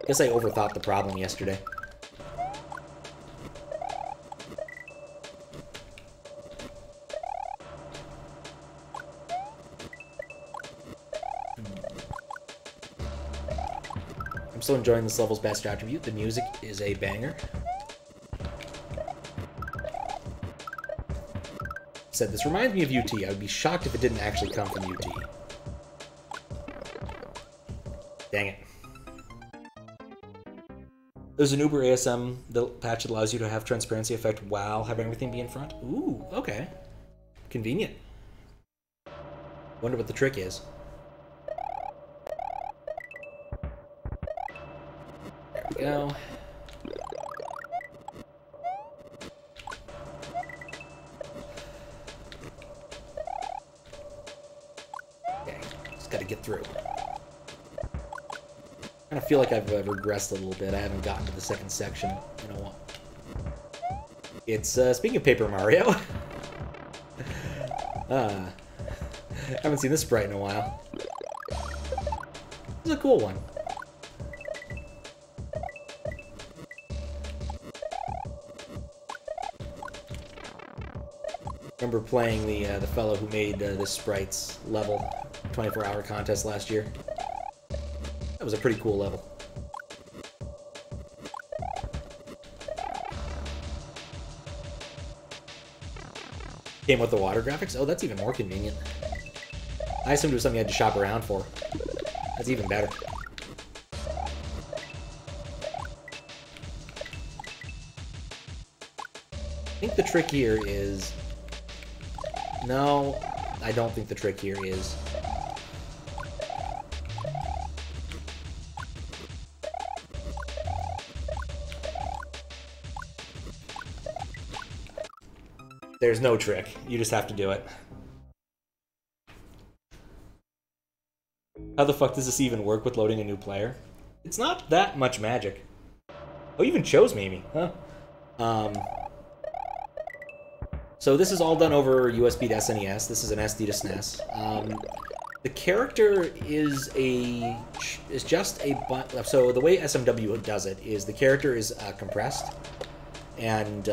Guess I overthought the problem yesterday. I'm still enjoying this level's best attribute. The music is a banger. Said this reminds me of UT. I would be shocked if it didn't actually come from UT. Dang it. There's an Uber ASM patch that allows you to have transparency effect while having everything be in front. Ooh, okay. Convenient. Wonder what the trick is. go. Okay, just gotta get through. I kind of feel like I've regressed a little bit. I haven't gotten to the second section in a while. It's, speaking of Paper Mario, I haven't seen this sprite in a while. This is a cool one. Remember playing the fellow who made this sprite's level 24-hour contest last year. That was a pretty cool level. Came with the water graphics? Oh, that's even more convenient. I assumed it was something you had to shop around for. That's even better. I think the trick here is... No, I don't think the trick here is... There's no trick. You just have to do it. How the fuck does this even work with loading a new player? It's not that much magic. Oh, you even chose Mimi, huh? So this is all done over USB to SNES. This is an SD to SNES. The character is just a... So the way SMW does it is the character is compressed and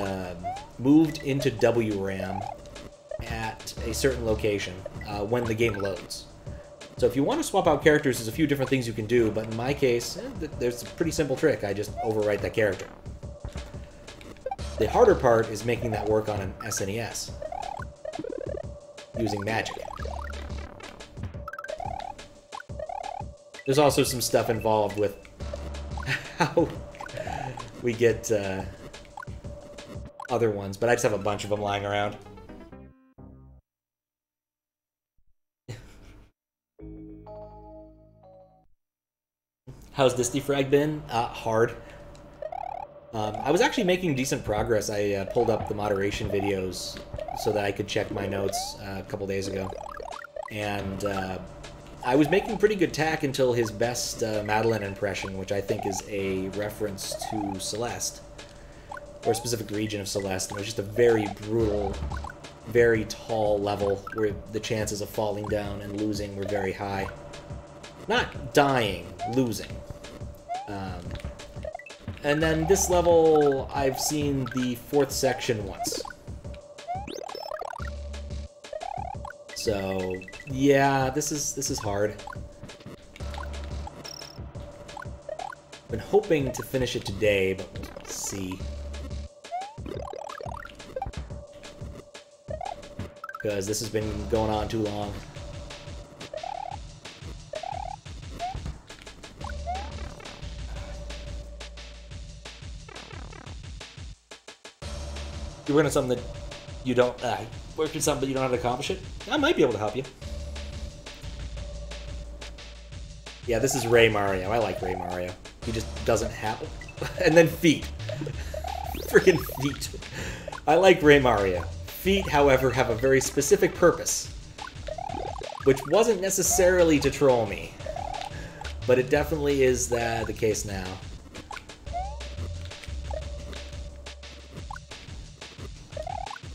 moved into WRAM at a certain location when the game loads. So if you want to swap out characters, there's a few different things you can do, but in my case, there's a pretty simple trick. I just overwrite that character. The harder part is making that work on an SNES, using magic. There's also some stuff involved with how we get other ones, but I just have a bunch of them lying around. How's this Defrag been? Hard. I was actually making decent progress. I pulled up the moderation videos so that I could check my notes a couple days ago. And I was making pretty good tack until his best Madeline impression, which I think is a reference to Celeste, or a specific region of Celeste. And it was just a very brutal, very tall level where the chances of falling down and losing were very high. Not dying, losing. And then this level, I've seen the 4th section once. So, yeah, this is hard. Been hoping to finish it today, but we'll see. Because this has been going on too long. You're working on something that you don't... working on something but you don't know how to accomplish it? I might be able to help you. Yeah, this is Ray Mario. I like Ray Mario. He just doesn't have... And then feet. Freaking feet. I like Ray Mario. Feet, however, have a very specific purpose. Which wasn't necessarily to troll me. But it definitely is the case now.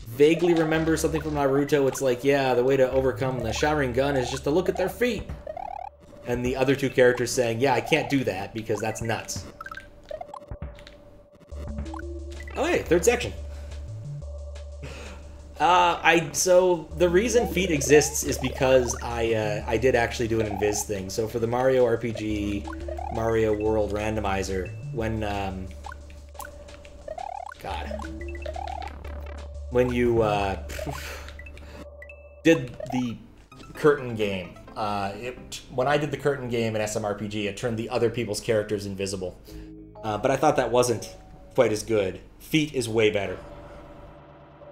Vaguely remember something from Naruto. It's like, yeah, the way to overcome the Sharingan is just to look at their feet. And the other two characters saying, yeah, I can't do that because that's nuts. Oh, hey, 3rd section. So the reason feet exists is because I did actually do an invis thing. So for the Mario RPG, Mario World Randomizer, when, when you did the curtain game, when I did the curtain game in SMRPG, it turned the other people's characters invisible. But I thought that wasn't quite as good. Feet is way better.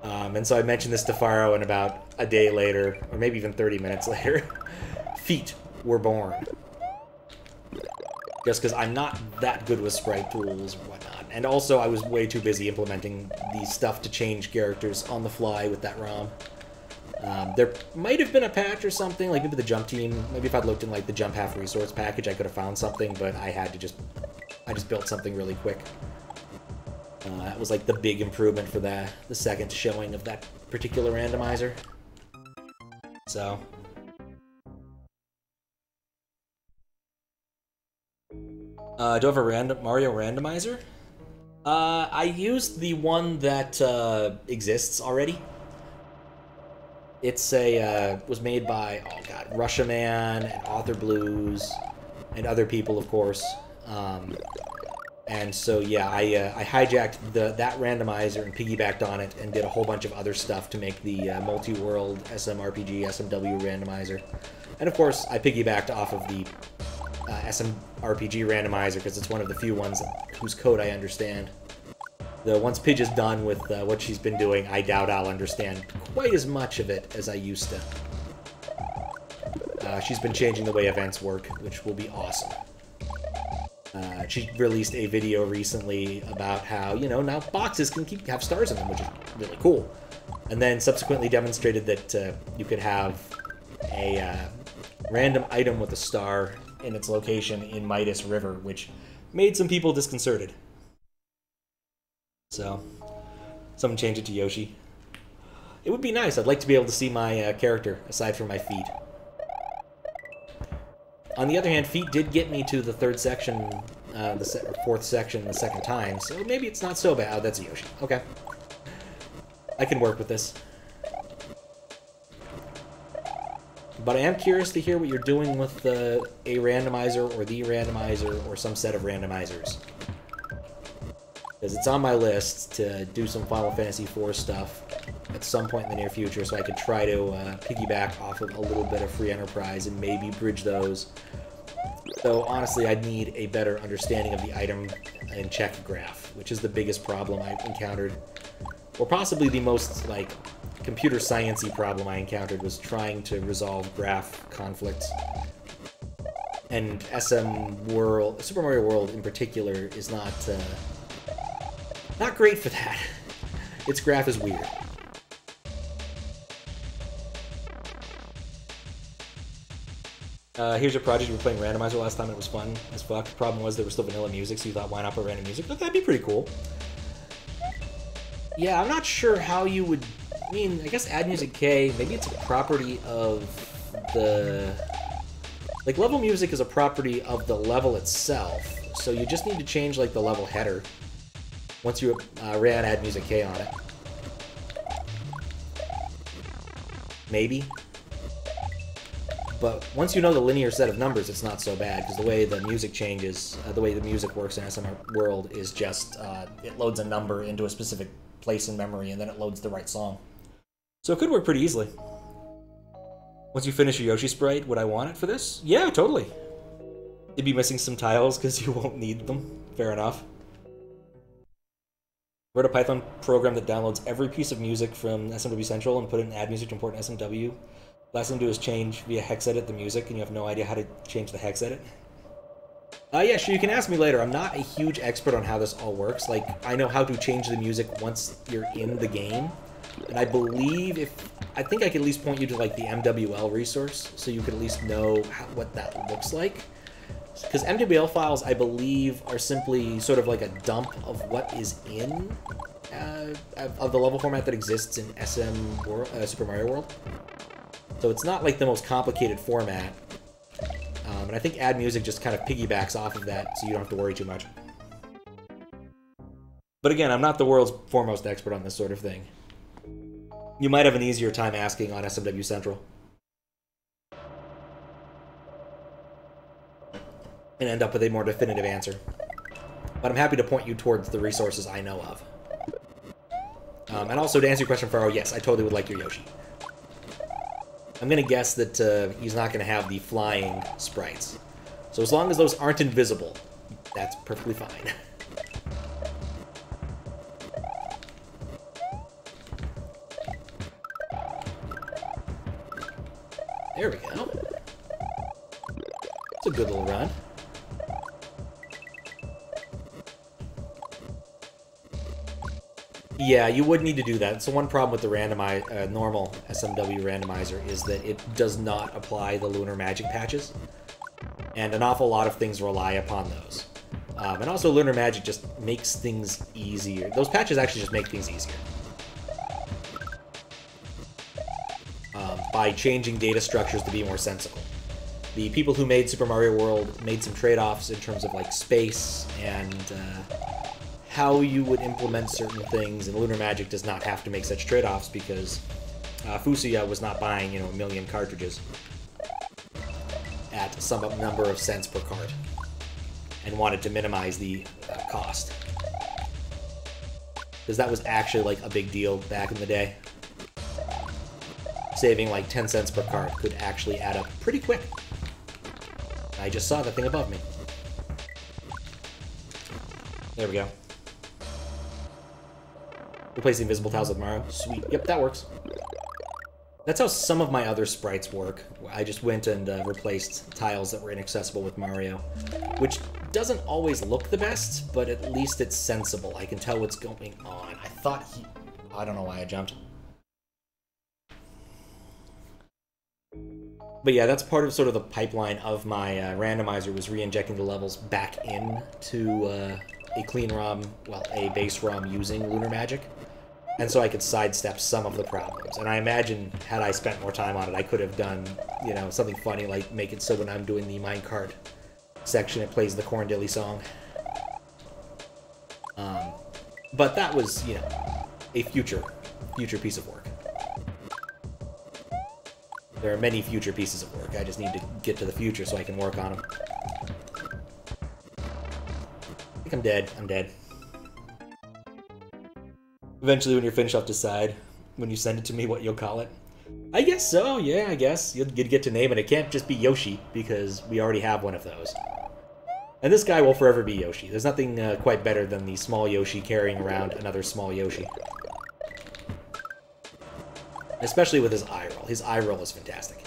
And so I mentioned this to Faro, and about a day later, or maybe even 30 minutes later, feet were born. just because I'm not that good with sprite tools and whatnot. And also, I was way too busy implementing the stuff to change characters on the fly with that ROM. There might have been a patch or something, like maybe the jump team. Maybe if I'd looked in like the jump half resource package, I could have found something, but I just built something really quick. That was like the big improvement for the second showing of that particular randomizer. So. Do I have a Mario randomizer? I used the one that exists already. It's was made by, oh god, Russia Man and Author Blues and other people, of course. And so yeah, I hijacked that randomizer and piggybacked on it and did a whole bunch of other stuff to make the multi-world SMRPG, SMW randomizer. And of course, I piggybacked off of the SMRPG randomizer because it's one of the few ones whose code I understand. Though once Pidge is done with what she's been doing, I doubt I'll understand quite as much of it as I used to. She's been changing the way events work, which will be awesome. She released a video recently about how, you know, now boxes can have stars in them, which is really cool. And then subsequently demonstrated that you could have a random item with a star in its location in Midas River, which made some people disconcerted. So, someone changed it to Yoshi. It would be nice. I'd like to be able to see my character, aside from my feet. On the other hand, feet did get me to the third section, fourth section the second time, so maybe it's not so bad. Oh, that's a Yoshi. Okay. I can work with this. But I am curious to hear what you're doing with a randomizer, or the randomizer, or some set of randomizers. Because it's on my list to do some Final Fantasy IV stuff at some point in the near future, so I could try to piggyback off of a little bit of Free Enterprise and maybe bridge those. Though, honestly, I'd need a better understanding of the item and check graph, which is the biggest problem I've encountered. Or possibly the most, like, computer science-y problem I encountered was trying to resolve graph conflicts. And Super Mario World in particular is not great for that. Its graph is weird. Here's your project. You were playing Randomizer last time and it was fun as fuck. The problem was there was still vanilla music, so you thought, why not put random music? But that'd be pretty cool. Yeah, I'm not sure how you would... I mean, I guess Add Music K, maybe it's a property of the... Like, level music is a property of the level itself, so you just need to change, like, the level header once you ran Add Music K on it. Maybe. But once you know the linear set of numbers, it's not so bad, because the way the music changes, the way the music works in SM World is just, it loads a number into a specific place in memory, and then it loads the right song. So it could work pretty easily. Once you finish your Yoshi sprite, would I want it for this? Yeah, totally. You'd be missing some tiles, because you won't need them. Fair enough. Wrote a Python program that downloads every piece of music from SMW Central and put it in Add Music to import in SMW. Last thing to do is change via hex edit the music, and you have no idea how to change the hex edit. Yeah, sure, you can ask me later. I'm not a huge expert on how this all works. Like, I know how to change the music once you're in the game, and I believe I think I could at least point you to, like, the MWL resource, so you could at least know what that looks like. Because MWL files, I believe, are simply sort of like a dump of what is in, of the level format that exists in Super Mario World. So it's not like the most complicated format, and I think Add Music just kind of piggybacks off of that, so you don't have to worry too much. But again, I'm not the world's foremost expert on this sort of thing. You might have an easier time asking on SMW Central. And end up with a more definitive answer. But I'm happy to point you towards the resources I know of. And also, to answer your question, Faro, yes, I totally would like your Yoshi. I'm going to guess that he's not going to have the flying sprites. So as long as those aren't invisible, that's perfectly fine. There we go. It's a good little run. Yeah, you would need to do that. So one problem with the normal SMW randomizer is that it does not apply the lunar magic patches, and an awful lot of things rely upon those. And also, lunar magic just makes things easier. Those patches actually just make things easier. By changing data structures to be more sensible. The people who made Super Mario World made some trade-offs in terms of like space and how you would implement certain things, and lunar magic does not have to make such trade-offs because Fusuya was not buying, you know, a million cartridges at some number of cents per cart, and wanted to minimize the cost. Because that was actually like a big deal back in the day. Saving like 10 cents per cart could actually add up pretty quick. I just saw that thing above me. There we go. Replace the invisible tiles with Mario. Sweet. Yep, that works. That's how some of my other sprites work. I just went and replaced tiles that were inaccessible with Mario, which doesn't always look the best, but at least it's sensible. I can tell what's going on. I thought he... I don't know why I jumped. But yeah, that's part of sort of the pipeline of my randomizer, was re-injecting the levels back into a clean ROM, well, a base ROM using lunar magic. And so I could sidestep some of the problems. And I imagine, had I spent more time on it, I could have done, you know, something funny, like make it so when I'm doing the minecart section, it plays the Corn Dilly song. But that was, you know, a future piece of work. There are many future pieces of work. I just need to get to the future so I can work on them. I think I'm dead. I'm dead. Eventually, when you're finished, I'll decide when you send it to me what you'll call it. I guess so, yeah, I guess. You'll get to name it. It can't just be Yoshi, because we already have one of those. And this guy will forever be Yoshi. There's nothing quite better than the small Yoshi carrying around another small Yoshi. Especially with his eye roll. His eye roll is fantastic.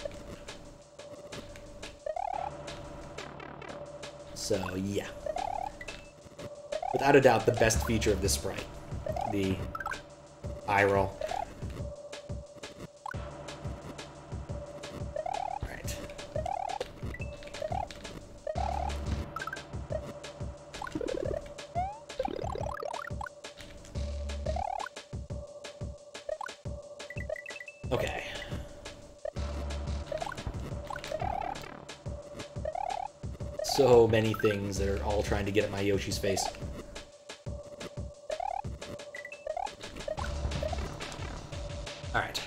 So, yeah. Without a doubt, the best feature of this sprite. The eye roll. Alright. Okay. So many things that are all trying to get at my Yoshi's face. Alright.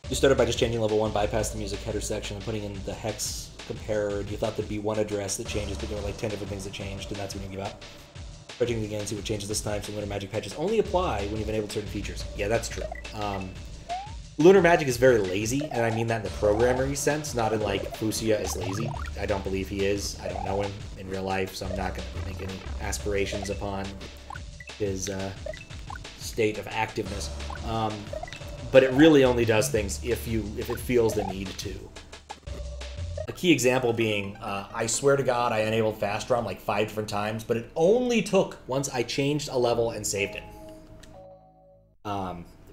You started by just changing level 1, bypass the music header section, and putting in the hex comparer. You thought there'd be one address that changes, but there were like 10 different things that changed, and that's when you give up. Searching again, see what changes this time, so lunar magic patches only apply when you've enabled certain features. Yeah, that's true. Lunar magic is very lazy, and I mean that in the programmery sense, not in like Fusuya is lazy. I don't believe he is. I don't know him in real life, so I'm not going to make any aspirations upon his state of activeness. But it really only does things if it feels the need to. A key example being, I swear to God, I enabled Fast ROM like 5 different times, but it only took once I changed a level and saved it.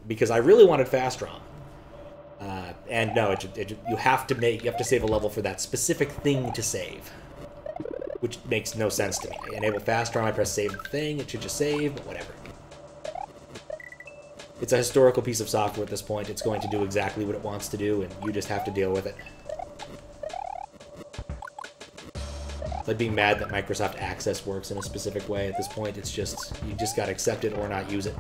Because I really wanted Fast ROM. And no, you have to save a level for that specific thing to save, which makes no sense to me. I enable Fast ROM, I press save the thing, it should just save, but whatever. It's a historical piece of software at this point. It's going to do exactly what it wants to do, and you just have to deal with it. It's like being mad that Microsoft Access works in a specific way at this point. It's just, you just gotta accept it or not use it.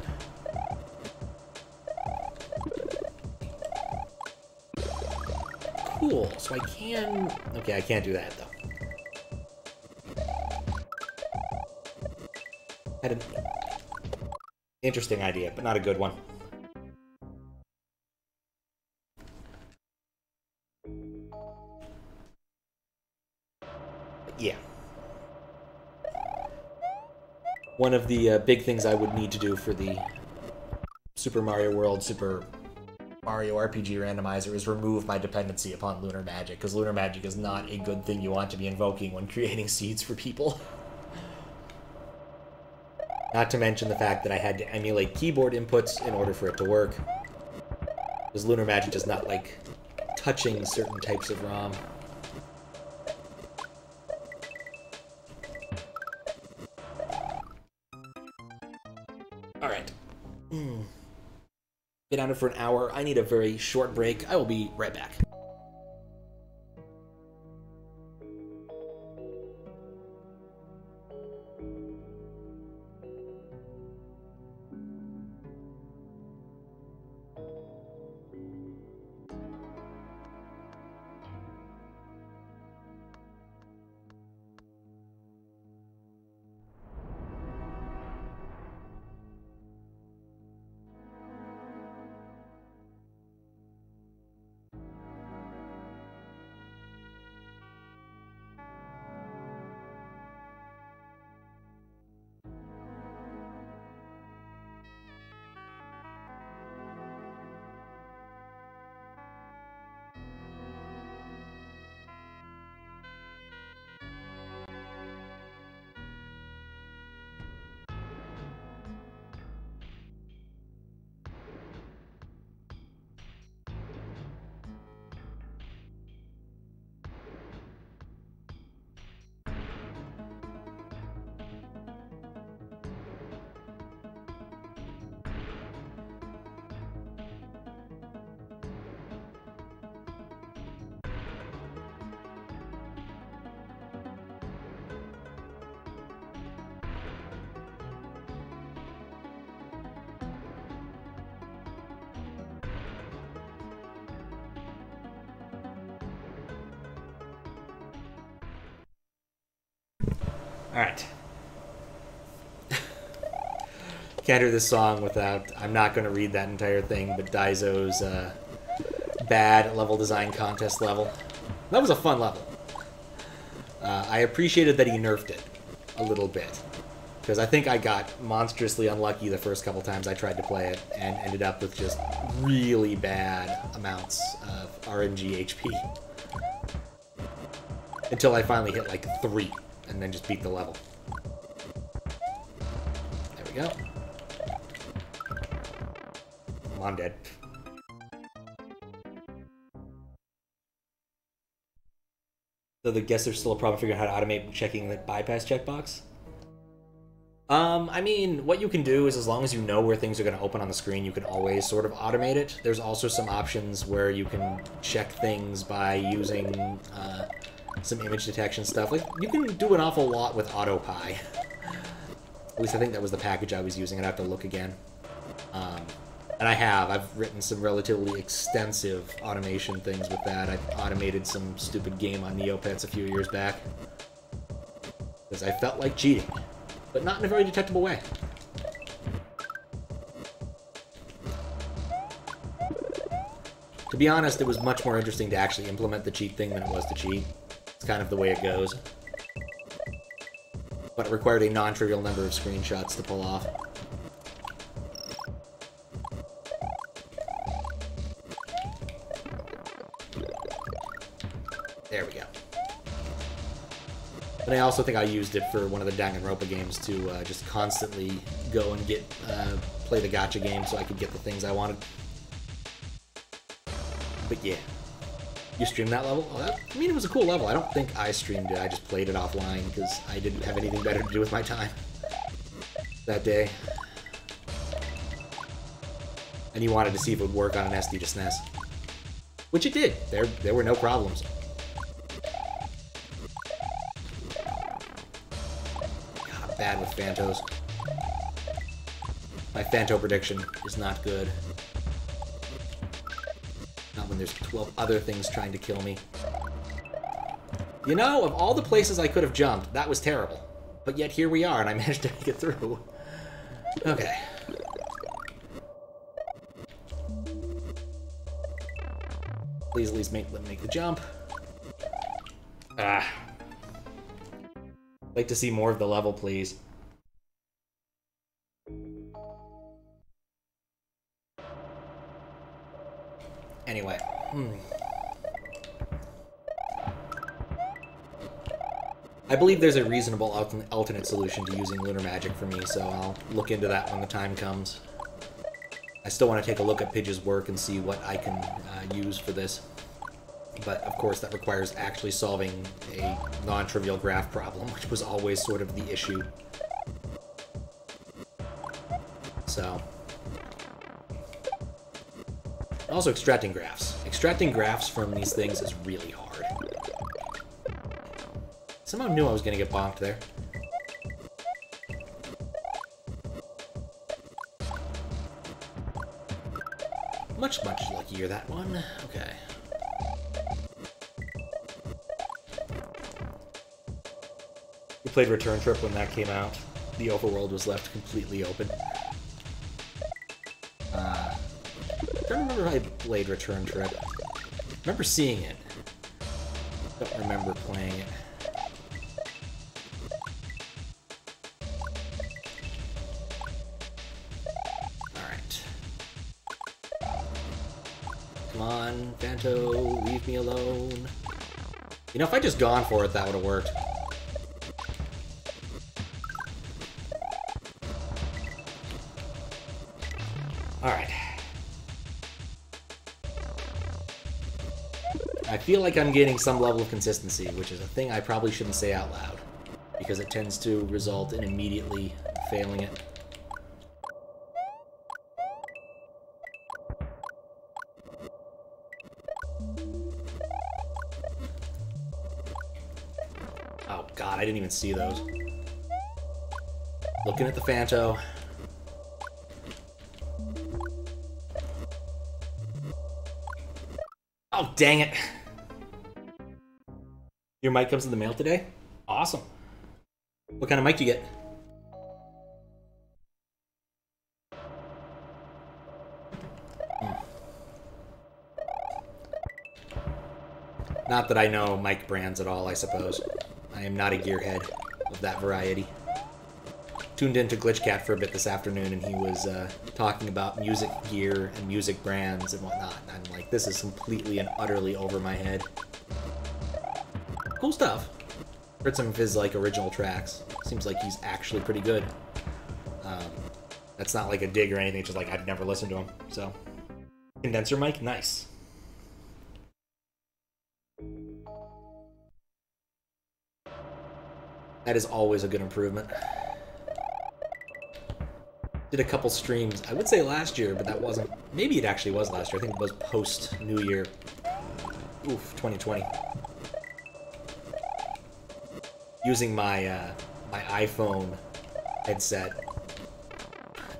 Cool, so I can... Okay, I can't do that, though. Had an interesting idea, but not a good one. Yeah. One of the big things I would need to do for the Super Mario World, Super Mario RPG randomizer is remove my dependency upon lunar magic, because lunar magic is not a good thing you want to be invoking when creating seeds for people. Not to mention the fact that I had to emulate keyboard inputs in order for it to work. Because Lunar Magic does not like touching certain types of ROM. Alright. Been on it for an hour. I need a very short break. I will be right back. Alright. Can't hear this song without... I'm not going to read that entire thing, but Daizo's bad level design contest level. That was a fun level. I appreciated that he nerfed it a little bit. Because I think I got monstrously unlucky the first couple times I tried to play it, and ended up with just really bad amounts of RNG HP. Until I finally hit like 3. And then just beat the level. There we go. I'm dead. So I guess there's still a problem figuring out how to automate checking the bypass checkbox. I mean, what you can do is as long as you know where things are going to open on the screen, you can always sort of automate it. There's also some options where you can check things by using... some image detection stuff. Like, you can do an awful lot with AutoPie. At least I think that was the package I was using. I'd have to look again. And I've written some relatively extensive automation things with that. I automated some stupid game on Neopets a few years back. Because I felt like cheating. But not in a very detectable way. To be honest, it was much more interesting to actually implement the cheat thing than it was to cheat. It's kind of the way it goes. But it required a non-trivial number of screenshots to pull off. There we go. But I also think I used it for one of the Danganronpa games to just constantly go and get play the gacha game so I could get the things I wanted. But yeah. You streamed that level? Oh, I mean, it was a cool level. I don't think I streamed it. I just played it offline because I didn't have anything better to do with my time that day. And you wanted to see if it would work on an SD to SNES. Which it did. There were no problems. God, I'm bad with Phantos. My Phanto prediction is not good. Not when there's 12 other things trying to kill me. You know, of all the places I could have jumped, that was terrible. But yet here we are, and I managed to make it through. Okay. Please at least let me make the jump. Ah. I'd like to see more of the level, please. Anyway. I believe there's a reasonable alternate solution to using lunar magic for me, so I'll look into that when the time comes. I still want to take a look at Pidge's work and see what I can use for this. But, of course, that requires actually solving a non-trivial graph problem, which was always sort of the issue. So... Also, extracting graphs. Extracting graphs from these things is really hard. Somehow knew I was going to get bonked there. Much, much luckier, that one. Okay. We played Return Trip when that came out. The overworld was left completely open. I don't remember if I played Return Trip. I remember seeing it. Don't remember playing it. Alright. Come on, Vanto, leave me alone. You know, if I'd just gone for it, that would have worked. Alright. I feel like I'm gaining some level of consistency, which is a thing I probably shouldn't say out loud, because it tends to result in immediately failing it. Oh god, I didn't even see those. Looking at the Phanto. Oh, dang it. Your mic comes in the mail today? Awesome. What kind of mic do you get? Not that I know mic brands at all, I suppose. I am not a gearhead of that variety. Tuned into Glitchcat for a bit this afternoon, and he was talking about music gear and music brands and whatnot. And I'm like, this is completely and utterly over my head. Cool stuff. Heard some of his like original tracks. Seems like he's actually pretty good. That's not like a dig or anything. It's just like I've never listened to him. So, condenser mic, nice. That is always a good improvement. Did a couple streams, I would say last year, but that wasn't... Maybe it actually was last year. I think it was post-New Year. Oof, 2020. Using my my iPhone headset.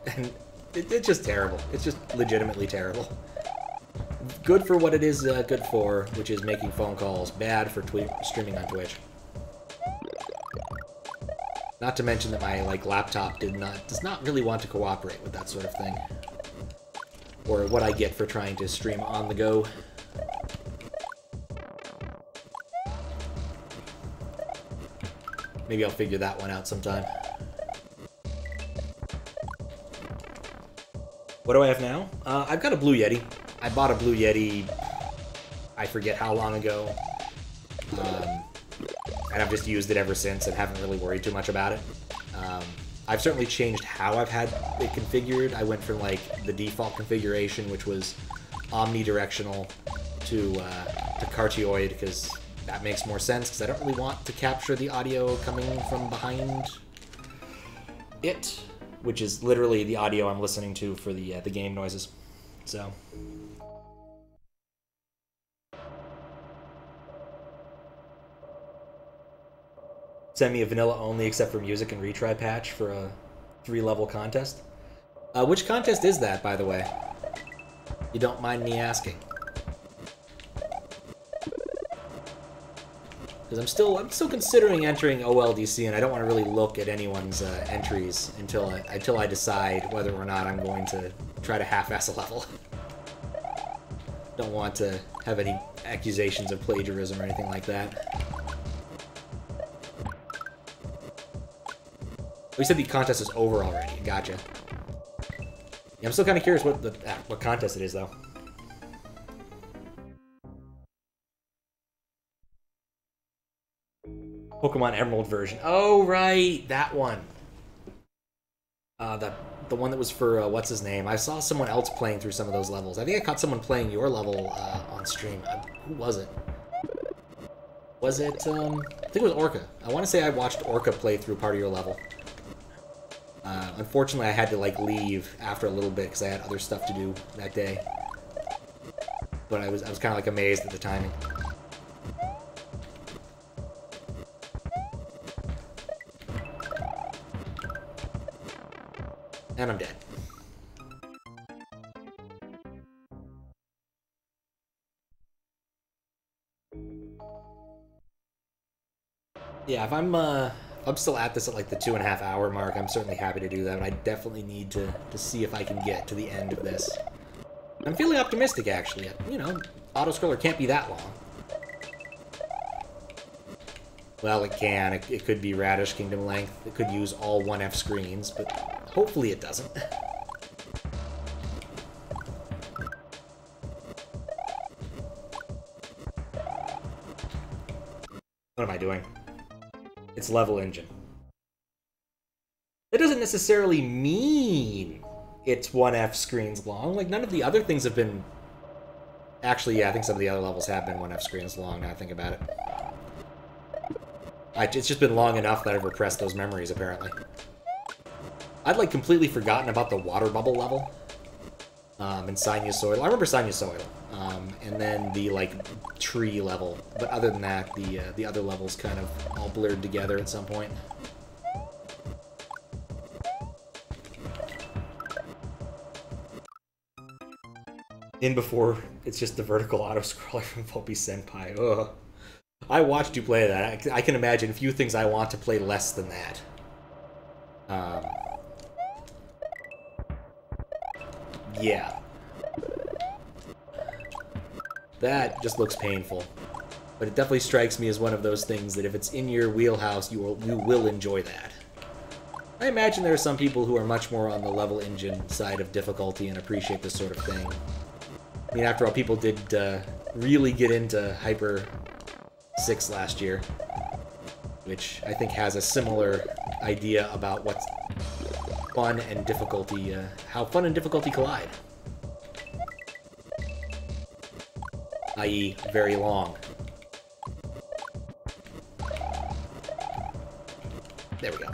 And it's just terrible. It's just legitimately terrible. Good for what it is good for, which is making phone calls. Bad for streaming on Twitch. Not to mention that my laptop does not really want to cooperate with that sort of thing. Or what I get for trying to stream on the go. Maybe I'll figure that one out sometime. What do I have now? I've got a Blue Yeti. I bought a Blue Yeti, I forget how long ago. And I've just used it ever since and haven't really worried too much about it. I've certainly changed how I've had it configured. I went from the default configuration, which was omnidirectional, to cardioid, because that makes more sense, because I don't really want to capture the audio coming from behind it, which is literally the audio I'm listening to for the game noises. So... Send me a vanilla only except for music and retry patch for a 3-level contest. Which contest is that, by the way? You don't mind me asking. Because I'm still considering entering OLDC, and I don't want to really look at anyone's entries until I decide whether or not I'm going to try to half-ass a level. Don't want to have any accusations of plagiarism or anything like that. We said the contest is over already. Gotcha. Yeah, I'm still kind of curious what contest it is, though. Pokemon Emerald version. Oh, right, that one. The one that was for, what's his name? I saw someone else playing through some of those levels. I think I caught someone playing your level on stream. Who was it? Was it, I think it was Orca. I want to say I watched Orca play through part of your level. Unfortunately, I had to, like, leave after a little bit because I had other stuff to do that day. But I was kind of, like, amazed at the timing. And I'm dead. Yeah, if I'm still at this at like the 2.5 hour mark, I'm certainly happy to do that, but I definitely need to see if I can get to the end of this. I'm feeling optimistic, actually. You know, auto-scroller can't be that long. Well, it can. It could be Radish Kingdom length. It could use all 1F screens, but hopefully it doesn't. What am I doing? It's level engine. That doesn't necessarily mean it's 1F screens long. Like, none of the other things have been... Actually, yeah, I think some of the other levels have been 1F screens long, now I think about it. It's just been long enough that I've repressed those memories, apparently. I'd, like, completely forgotten about the water bubble level. And Sinusoidal. I remember Sinusoidal. And then the, like, tree level. But other than that, the other levels kind of all blurred together at some point. In before, it's just the vertical auto-scroller from Volpe Senpai. Ugh. I watched you play that. I can imagine few things I want to play less than that. Yeah. That just looks painful. But it definitely strikes me as one of those things that if it's in your wheelhouse, you will enjoy that. I imagine there are some people who are much more on the level engine side of difficulty and appreciate this sort of thing. I mean, after all, people did really get into Hyper 6 last year, which I think has a similar idea about what's fun and difficulty, how fun and difficulty collide. I.e., very long. There we go.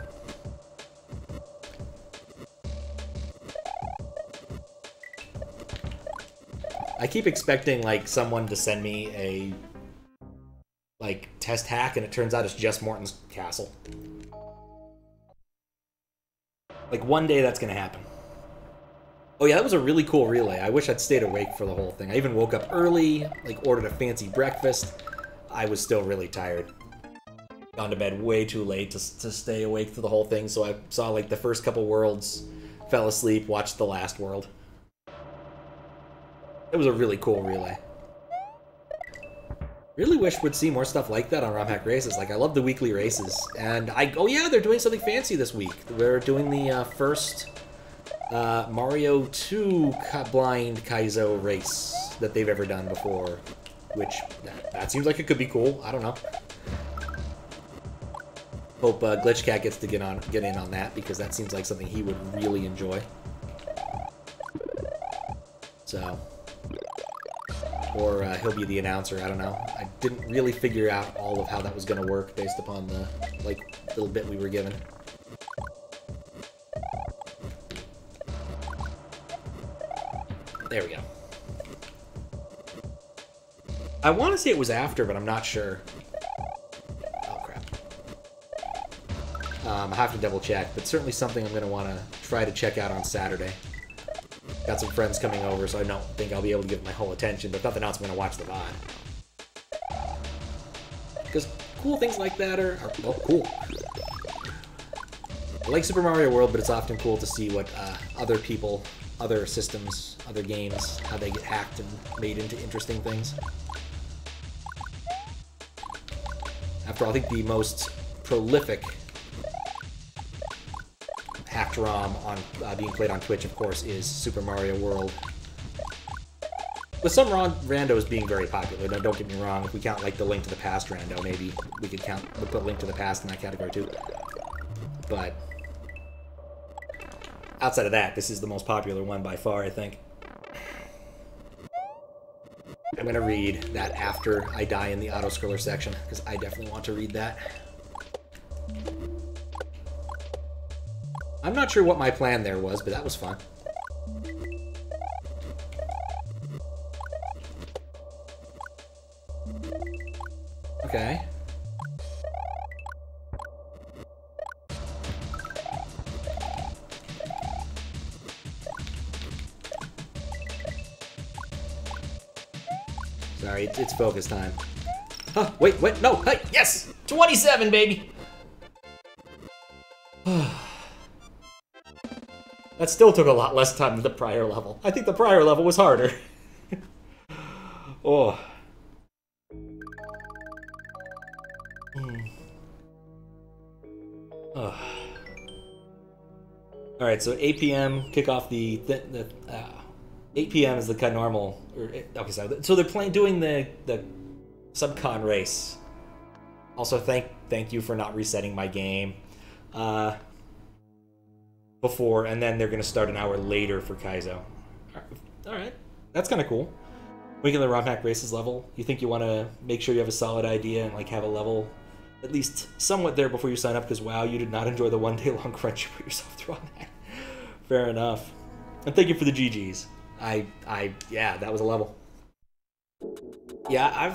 I keep expecting, like, someone to send me a, like, test hack, and it turns out it's just Morton's Castle. Like, one day that's gonna happen. Oh yeah, that was a really cool relay. I wish I'd stayed awake for the whole thing. I even woke up early, like, ordered a fancy breakfast. I was still really tired. Gone to bed way too late to stay awake for the whole thing, so I saw, like, the first couple worlds, fell asleep, watched the last world. It was a really cool relay. Really wish we'd see more stuff like that on ROM Hack Races. Like, I love the weekly races. And oh yeah, they're doing something fancy this week. They're doing the first Mario 2 Blind Kaizo race that they've ever done before. Which, that seems like it could be cool. I don't know. Hope Glitchcat gets to get in on that, because that seems like something he would really enjoy. So... Or he'll be the announcer, I don't know. I didn't really figure out all of how that was going to work based upon the, like, little bit we were given. There we go. I want to say it was after, but I'm not sure. Oh, crap. I'll have to double check, but certainly something I'm going to want to try to check out on Saturday. Got some friends coming over, so I don't think I'll be able to give my whole attention, but if nothing else, I'm going to watch the VOD. Because cool things like that are well, cool. I like Super Mario World, but it's often cool to see what other people, other systems, other games, how they get hacked and made into interesting things. After all, I think the most prolific hacked ROM on being played on Twitch, of course, is Super Mario World. With some randos being very popular, now don't get me wrong, if we count like the Link to the Past rando, maybe we could put Link to the Past in that category too. But outside of that, this is the most popular one by far, I think. I'm gonna read that after I die in the auto-scroller section, because I definitely want to read that. I'm not sure what my plan there was, but that was fun. Okay. Sorry, it's focus time. Huh, wait, no, hey, yes! 27, baby! That still took a lot less time than the prior level. I think the prior level was harder. Oh. Oh. Alright, so 8 p.m. kick off the 8 p.m. is the kind of normal. Okay, so they're doing the subcon race. Also, thank you for not resetting my game before, and then they're gonna start an hour later for Kaizo. All right, that's kind of cool. Making the ROM hack races level. You think you want to make sure you have a solid idea and like have a level at least somewhat there before you sign up, because wow, you did not enjoy the one-day-long crunch you put yourself through on that. Fair enough. And thank you for the GGs. Yeah, that was a level. Yeah,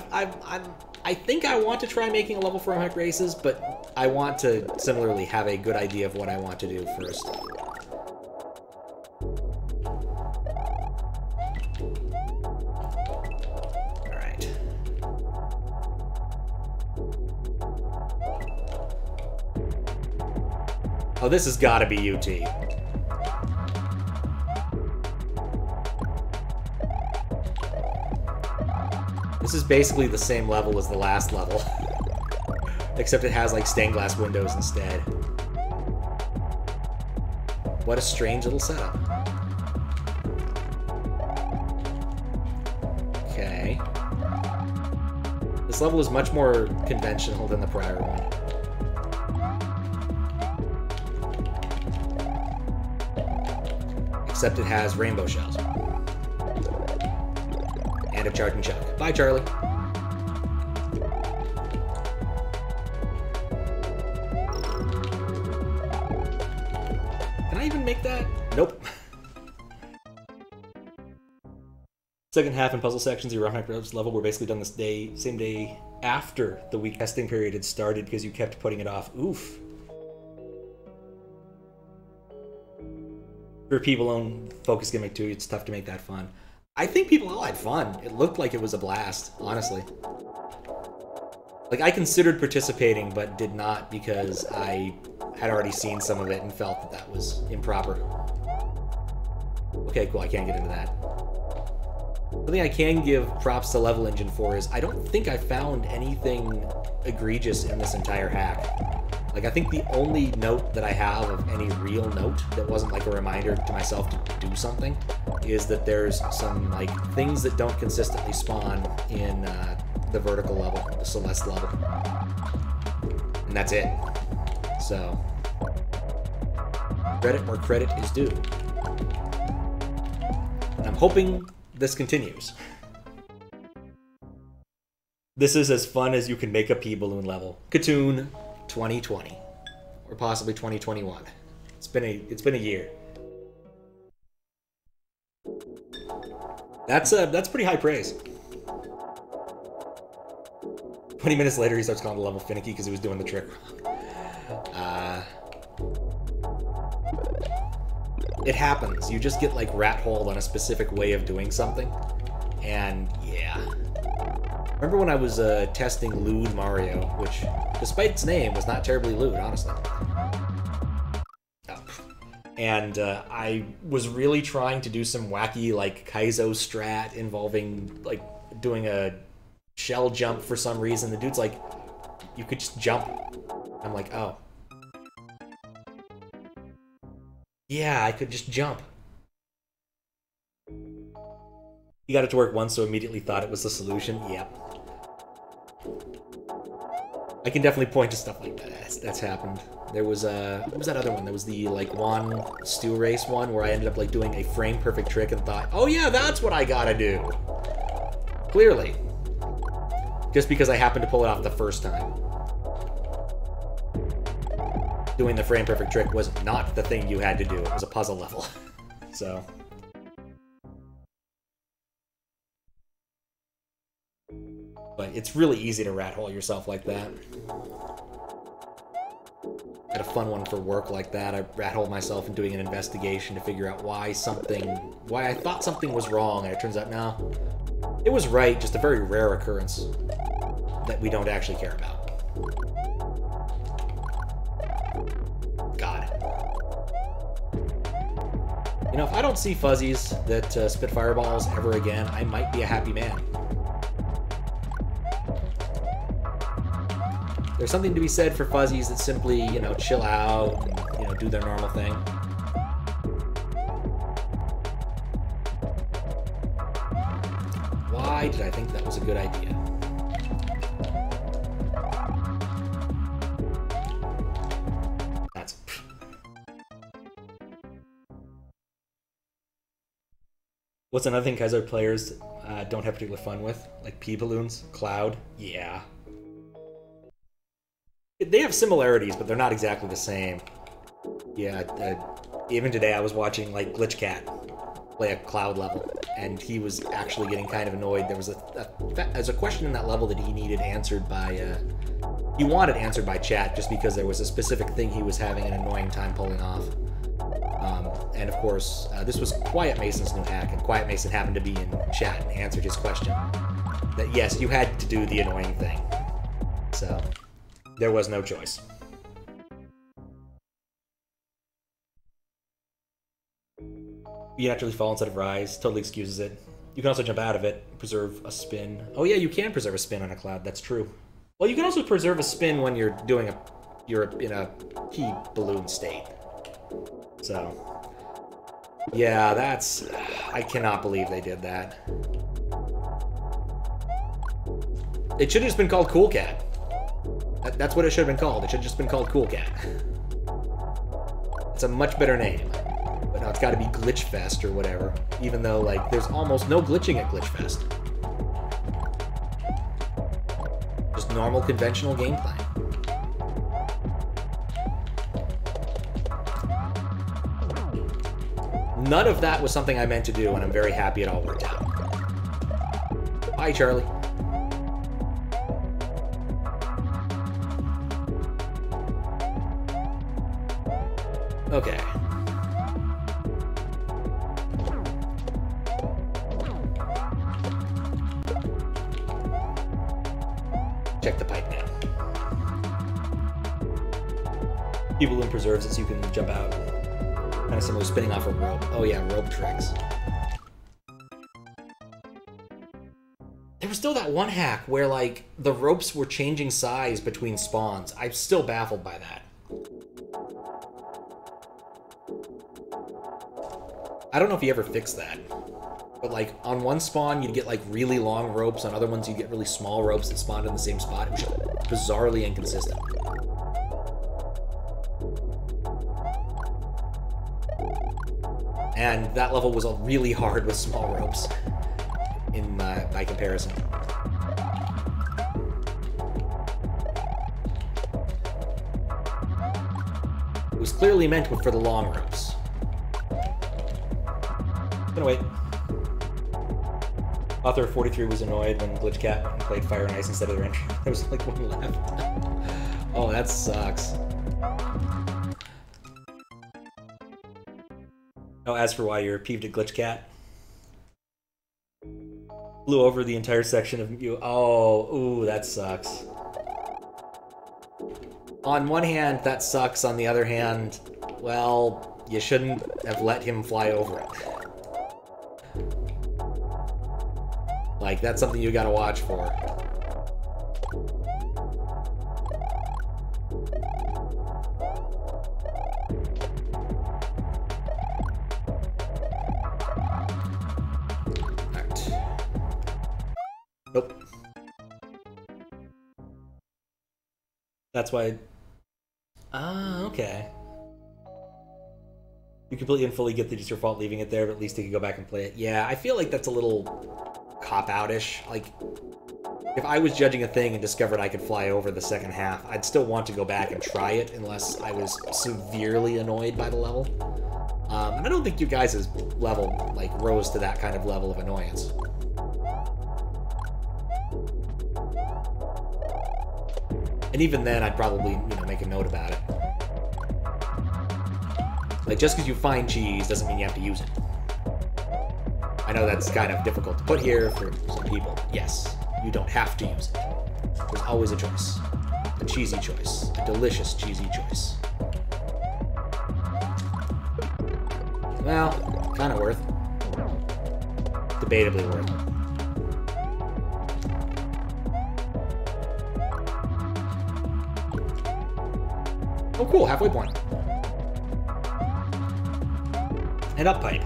I think I want to try making a level for ROM hack races, but I want to similarly have a good idea of what I want to do first. Oh, this has got to be UT. This is basically the same level as the last level, except it has like stained glass windows instead. What a strange little setup. Okay. This level is much more conventional than the prior one. Except it has rainbow shells. And a charging chuck. Bye, Charlie. Can I even make that? Nope. Second half and puzzle sections of your ROM hack level were basically done this day, same day after the week testing period had started because you kept putting it off. Oof. For people on Focus Gimmick 2, it's tough to make that fun. I think people all had fun. It looked like it was a blast, honestly. Like, I considered participating, but did not because I had already seen some of it and felt that that was improper. Okay, cool, I can't get into that. Something I can give props to levelengine for is I don't think I found anything egregious in this entire hack. Like, I think the only note that I have of any real note that wasn't like a reminder to myself to do something is that there's some like things that don't consistently spawn in the vertical level, the Celeste level. And that's it. So, credit where credit is due. And I'm hoping this continues. This is as fun as you can make a P-Balloon level. Katoon 2020. Or possibly 2021. It's been a year. That's pretty high praise. 20 minutes later, he starts calling the level finicky because he was doing the trick wrong. It happens. You just get like rat-holed on a specific way of doing something, and yeah. Remember when I was testing Lewd Mario, which, despite its name, was not terribly lewd, honestly. Oh. And I was really trying to do some wacky like Kaizo strat involving like doing a shell jump for some reason. The dude's like, you could just jump. I'm like, oh. Yeah, I could just jump. He got it to work once, so immediately thought it was the solution. Yep. I can definitely point to stuff like that. That's happened. There was what was that other one? There was the like one stew race one where I ended up like doing a frame perfect trick and thought, oh yeah, that's what I gotta do. Clearly. Just because I happened to pull it off the first time. Doing the frame perfect trick was not the thing you had to do. It was a puzzle level. So. But it's really easy to rat hole yourself like that. I had a fun one for work like that. I rat holed myself in doing an investigation to figure out why I thought something was wrong, and it turns out, no, it was right, just a very rare occurrence that we don't actually care about. God. You know, if I don't see fuzzies that spit fireballs ever again, I might be a happy man. There's something to be said for fuzzies that simply, you know, chill out and, you know, do their normal thing. Why did I think that was a good idea? That's... What's another thing Kaiser players don't have particular fun with? Like pea balloons? Cloud? Yeah. They have similarities, but they're not exactly the same. Yeah, even today I was watching, like, Glitch Cat play a cloud level, and he was actually getting kind of annoyed. There was a question in that level that he needed answered by, he wanted answered by chat, just because there was a specific thing he was having an annoying time pulling off. And of course, this was Quiet Mason's new hack, and Quiet Mason happened to be in chat and answered his question. That yes, you had to do the annoying thing. So... there was no choice. You naturally fall instead of rise. Totally excuses it. You can also jump out of it. Preserve a spin. Oh yeah, you can preserve a spin on a cloud. That's true. Well, you can also preserve a spin when you're doing you're in a pea balloon state. So, yeah, that's... I cannot believe they did that. It should have just been called Cool Cat. That's what it should have been called. It should have just been called Cool Cat. It's a much better name. But no, it's got to be Glitch Fest or whatever. Even though, like, there's almost no glitching at Glitch Fest. Just normal, conventional gameplay. None of that was something I meant to do, and I'm very happy it all worked out. Bye, Charlie. Okay. Check the pipe now. Pea balloon preserves it so you can jump out. Kind of similar to spinning off a rope. Oh yeah, rope tricks. There was still that one hack where, like, the ropes were changing size between spawns. I'm still baffled by that. I don't know if he ever fixed that, but like on one spawn you'd get like really long ropes, on other ones you'd get really small ropes that spawned in the same spot. It was bizarrely inconsistent. And that level was really hard with small ropes in by comparison. It was clearly meant for the long ropes. Gonna wait. Author of 43 was annoyed when Glitch Cat went and played Fire and Ice instead of their entry. There was like one left. Oh, that sucks. Oh, as for why you're peeved at Glitch Cat, flew over the entire section of you. Oh, ooh, that sucks. On one hand, that sucks. On the other hand, well, you shouldn't have let him fly over it. Like, that's something you gotta watch for. Alright. Nope. That's why... Ah, okay. You completely and fully get that it's your fault leaving it there, but at least you can go back and play it. Yeah, I feel like that's a little cop-out-ish. Like, if I was judging a thing and discovered I could fly over the second half, I'd still want to go back and try it unless I was severely annoyed by the level. And I don't think you guys' level, like, rose to that kind of level of annoyance. And even then, I'd probably, you know, make a note about it. Like, just because you find cheese doesn't mean you have to use it. I know that's kind of difficult to put here for some people. Yes, you don't have to use it. There's always a choice. A cheesy choice. A delicious cheesy choice. Well, kind of worth. Debatably worth. Oh, cool. Halfway point. And up pipe.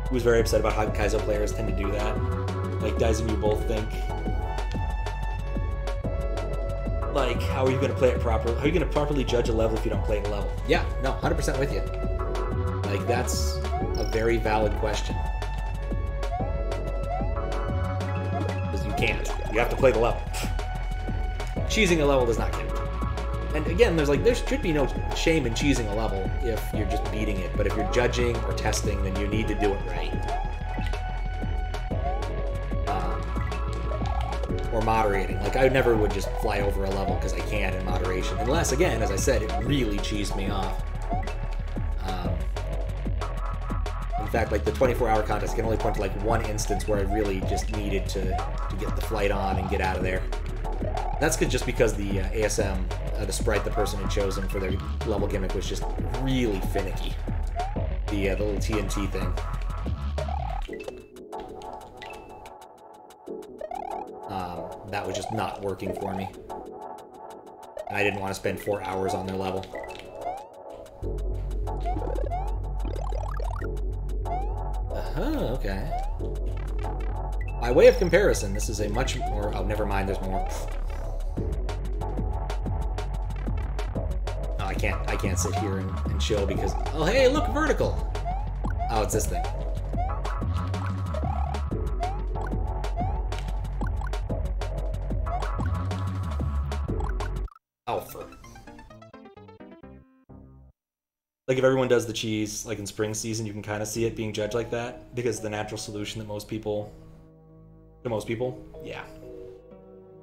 He was very upset about how Kaizo players tend to do that. Like, Dice and you both think, like, how are you going to play it properly? How are you going to properly judge a level if you don't play the level? Yeah, no, 100% with you. Like, that's a very valid question. Because you can't. You have to play the level. Cheesing a level does not count. And again, there should be no shame in cheesing a level if you're just beating it, but if you're judging or testing, then you need to do it right. Or moderating. Like, I never would just fly over a level because I can in moderation. Unless, again, as I said, it really cheesed me off. In fact, like, the 24-hour contest, I can only point to, like, one instance where I really just needed to get the flight on and get out of there. That's just because the ASM, the sprite the person had chosen for their level gimmick was just really finicky. The little TNT thing. That was just not working for me. And I didn't want to spend 4 hours on their level. Okay. By way of comparison, this is a much more... Oh, never mind, there's more. Oh, I can't sit here and chill because... Oh, hey, look, vertical! Oh, it's this thing. Alpha. Like, if everyone does the cheese, like in spring season, you can kind of see it being judged like that, because the natural solution that most people... Yeah.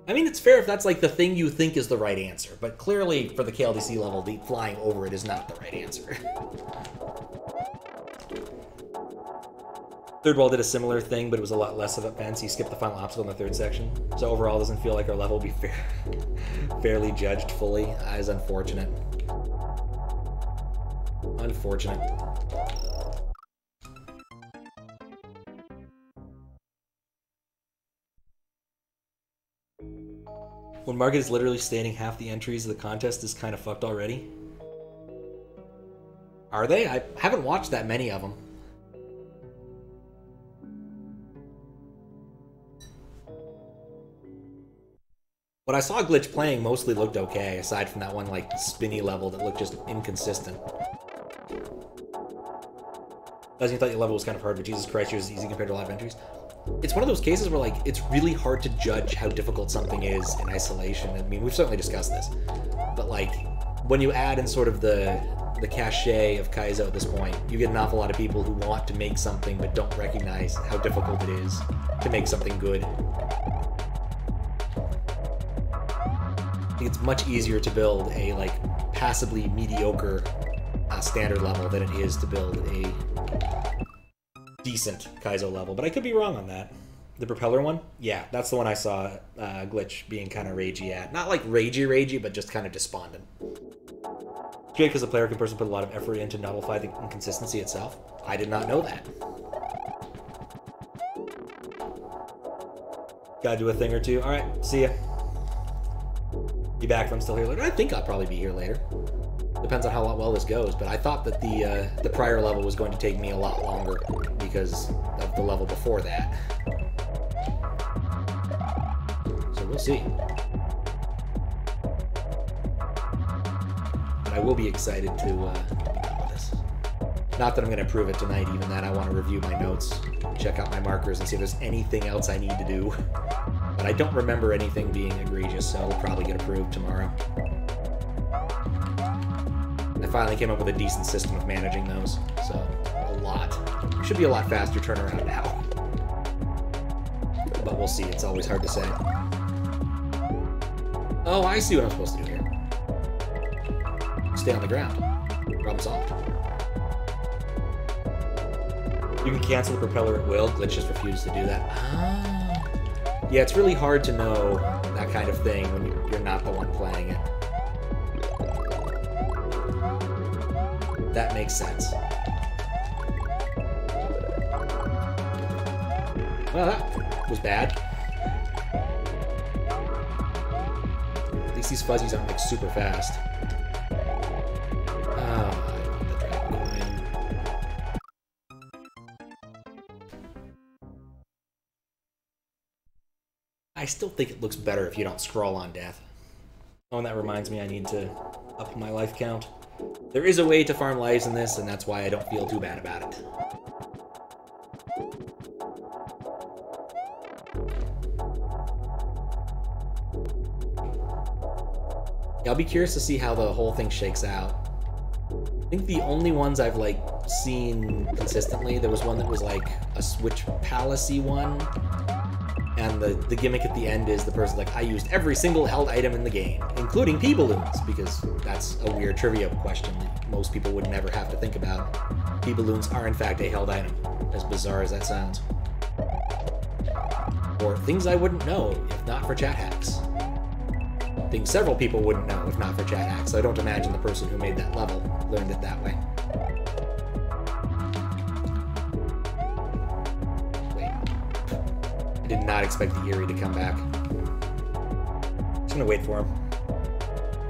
I mean, it's fair if that's, like, the thing you think is the right answer, but clearly, for the KLDC level, the flying over it is not the right answer. Third Wall did a similar thing, but it was a lot less of a fence. He skipped the final obstacle in the third section. So overall, it doesn't feel like our level will be fairly judged fully. That is unfortunate. Unfortunate. When Market is literally stating half the entries of the contest is kind of fucked already. Are they? I haven't watched that many of them. What I saw Glitch playing mostly looked okay, aside from that one, like, spinny level that looked just inconsistent. As you thought your level was kind of hard, but Jesus Christ, yours is easy compared to a lot of entries. It's one of those cases where, like, it's really hard to judge how difficult something is in isolation. I mean, we've certainly discussed this. But, like, when you add in sort of the cachet of Kaizo at this point, you get an awful lot of people who want to make something but don't recognize how difficult it is to make something good. I think it's much easier to build a, like, passably mediocre standard level than it is to build a decent Kaizo level, but I could be wrong on that. The propeller one? Yeah, that's the one I saw Glitch being kind of ragey at. Not like ragey, but just kind of despondent. It's great because the player can put a lot of effort in to nullify the inconsistency itself. I did not know that. Gotta do a thing or two. Alright, see ya. Be back if I'm still here later. I think I'll probably be here later. Depends on how well this goes, but I thought that the prior level was going to take me a lot longer because of the level before that. So we'll see. But I will be excited to be done with this. Not that I'm going to prove it tonight, even that I want to review my notes, check out my markers, and see if there's anything else I need to do. But I don't remember anything being egregious, so it'll probably get approved tomorrow. I finally came up with a decent system of managing those, so a lot. Should be a lot faster turnaround now. But we'll see, it's always hard to say. Oh, I see what I'm supposed to do here. Stay on the ground. Problem solved. You can cancel the propeller at will. Glitch just refuses to do that. Ah. Yeah, it's really hard to know that kind of thing when you're not the one playing it. That makes sense. Well, that was bad. At least these fuzzies aren't like super fast. Oh, I want the dragon coin. I still think it looks better if you don't scroll on death. Oh, and that reminds me I need to up my life count. There is a way to farm lives in this, and that's why I don't feel too bad about it. Yeah, I'll be curious to see how the whole thing shakes out. I think the only ones I've, like, seen consistently, there was one that was, like, a Switch Palace-y one, and the gimmick at the end is the person like, I used every single held item in the game, including pea balloons, because that's a weird trivia question that most people would never have to think about. Pea balloons are in fact a held item, as bizarre as that sounds. Or things I wouldn't know if not for chat hacks. Things several people wouldn't know if not for chat hacks. I don't imagine the person who made that level learned it that way. I did not expect the Eerie to come back. Just gonna wait for him.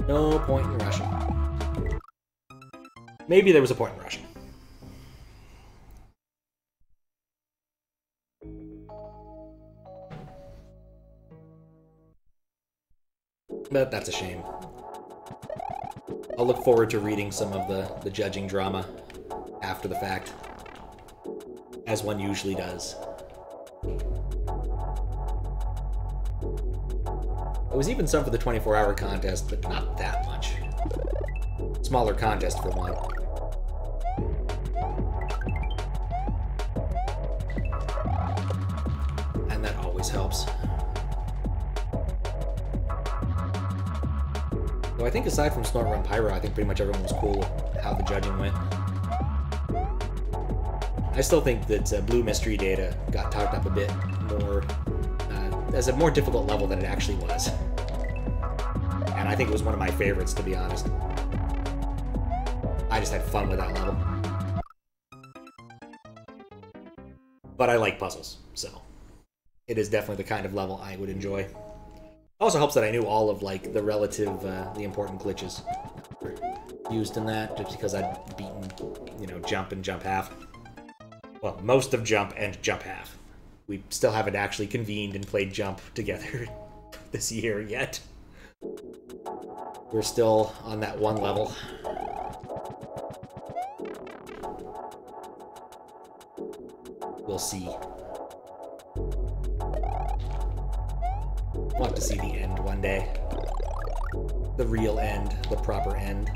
No point in rushing. Maybe there was a point in rushing. But that's a shame. I'll look forward to reading some of the judging drama after the fact, as one usually does. There was even some for the 24-hour contest, but not that much. Smaller contest for one. And that always helps. Though I think aside from Snort Run Pyro, I think pretty much everyone was cool with how the judging went. I still think that Blue Mystery Data got talked up a bit more as a more difficult level than it actually was. And I think it was one of my favorites, to be honest. I just had fun with that level. But I like puzzles, so it is definitely the kind of level I would enjoy. It also helps that I knew all of, like, the relative, the important glitches used in that, just because I'd beaten, you know, Jump and Jump Half. Well, most of Jump and Jump Half. We still haven't actually convened and played Jump together this year yet. We're still on that one level. We'll see. We'll have to see the end one day. The real end, the proper end.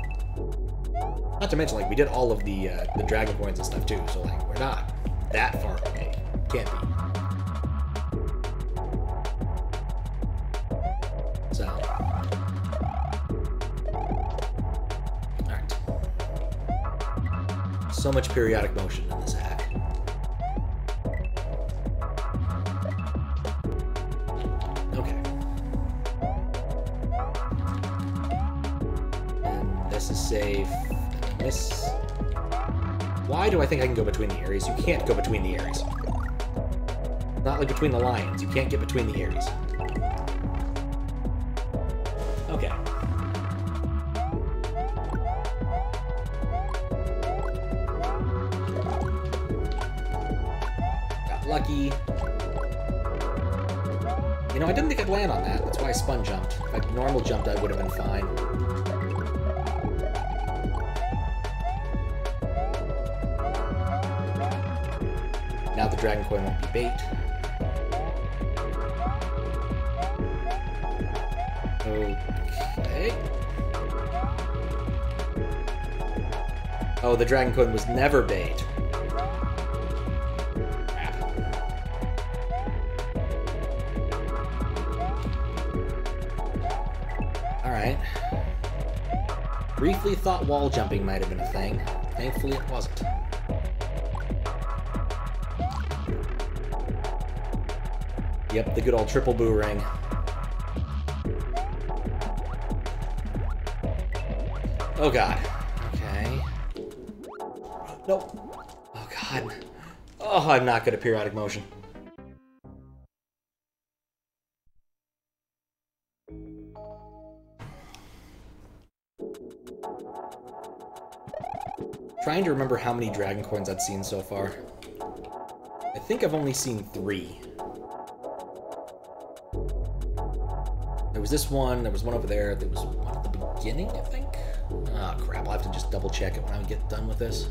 Not to mention, like, we did all of the dragon coins and stuff too, so, like, we're not that far away. Can't be. So. Alright. So much periodic motion in this hack. Okay. And this is safe. And this... Why do I think I can go between the areas? You can't go between the areas. Not like between the lions. You can't get between the areas. Okay. lucky. You know, I didn't think I'd land on that. That's why I spun jumped. If I'd normal jumped, I would have been fine. Now the dragon coin won't be bait. Okay. Oh, the dragon coin was never bait. Crap. Alright. Briefly thought wall jumping might have been a thing. Thankfully it wasn't. Yep, the good old triple boo ring. Oh god. Okay. Nope. Oh god. Oh, I'm not good at periodic motion. Trying to remember how many dragon coins I'd seen so far. I think I've only seen 3. There was this one, there was one over there, there was one at the beginning, I think? Oh crap, I'll have to just double check it when I get done with this.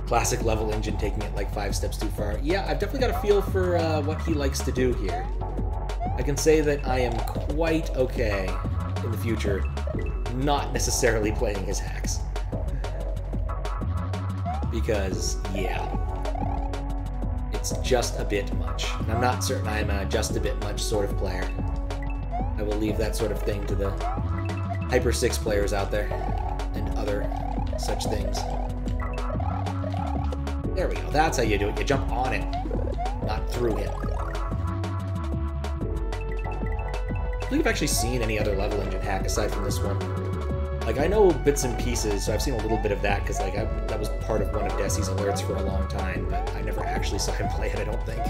Classic level engine taking it like 5 steps too far. Yeah, I've definitely got a feel for what he likes to do here. I can say that I am quite okay in the future not necessarily playing his hacks. Because, yeah, it's just a bit much. And I'm not certain I'm a just a bit much sort of player. I will leave that sort of thing to the Hyper 6 players out there and other such things. There we go. That's how you do it. You jump on it, not through him. I don't think I've actually seen any other level engine hack aside from this one. Like, I know bits and pieces, so I've seen a little bit of that, because, like, that was part of one of Desi's alerts for a long time, but I never actually saw him play it, I don't think.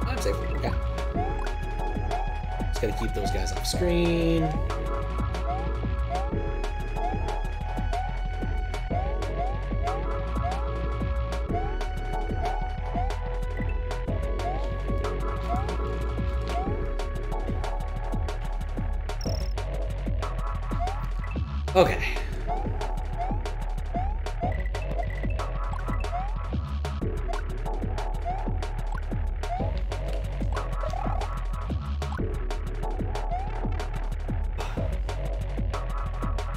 I'm safe. Okay. Just gotta keep those guys off screen. Okay.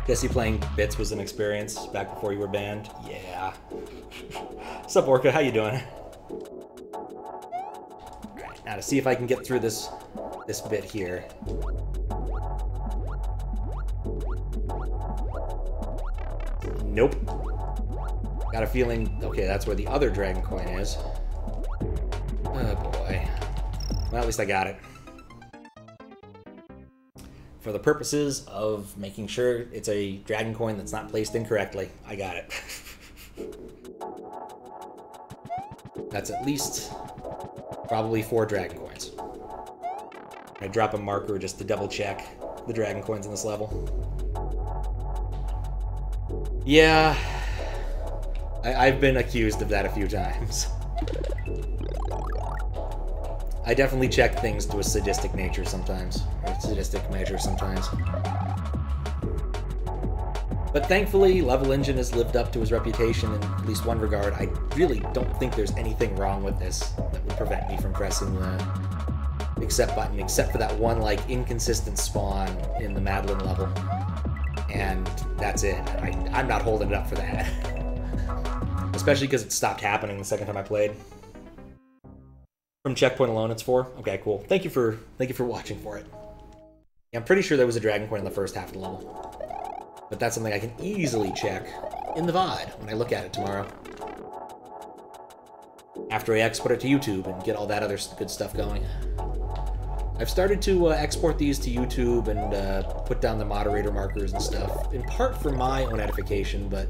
Desi playing bits was an experience back before you were banned. Yeah. What's up, Orca? How you doing? Alright, now to see if I can get through this bit here. Nope. Got a feeling... Okay, that's where the other dragon coin is. Oh, boy. Well, at least I got it. For the purposes of making sure it's a dragon coin that's not placed incorrectly, I got it. That's at least probably 4 dragon coins. I drop a marker just to double check the dragon coins in this level. Yeah, I've been accused of that a few times. I definitely check things to a sadistic nature sometimes, or sadistic measure sometimes. But thankfully, Level Engine has lived up to his reputation in at least one regard. I really don't think there's anything wrong with this that would prevent me from pressing the accept button, except for that one, like, inconsistent spawn in the Madeline level. And that's it. I'm not holding it up for that. Especially because it stopped happening the second time I played. From checkpoint alone, it's 4? Okay, cool. Thank you for watching for it. Yeah, I'm pretty sure there was a dragon coin in the first half of the level. But that's something I can easily check in the VOD when I look at it tomorrow. After I export it to YouTube and get all that other good stuff going. I've started to export these to YouTube and put down the moderator markers and stuff, in part for my own edification, but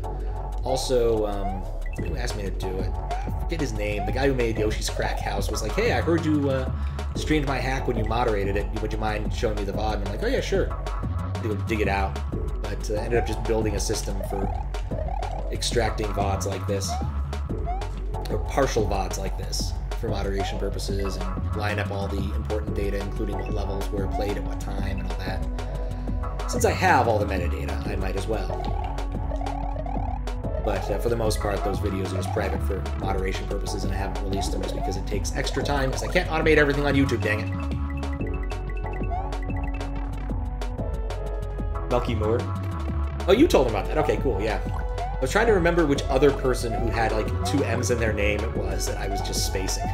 also, who asked me to do it? I forget his name. The guy who made Yoshi's Crack House was like, hey, I heard you streamed my hack when you moderated it. Would you mind showing me the VOD? And I'm like, oh yeah, sure. I go dig it out. But ended up just building a system for extracting VODs like this, or partial VODs like this, for moderation purposes, and line up all the important data, including what levels were played at what time and all that. Since I have all the metadata, I might as well. But for the most part, those videos are just private for moderation purposes, and I haven't released them just because it takes extra time, because I can't automate everything on YouTube, dang it. Melky Moore. Oh, you told him about that. Okay, cool, yeah. I was trying to remember which other person who had, like, 2 M's in their name it was that I was just spacing.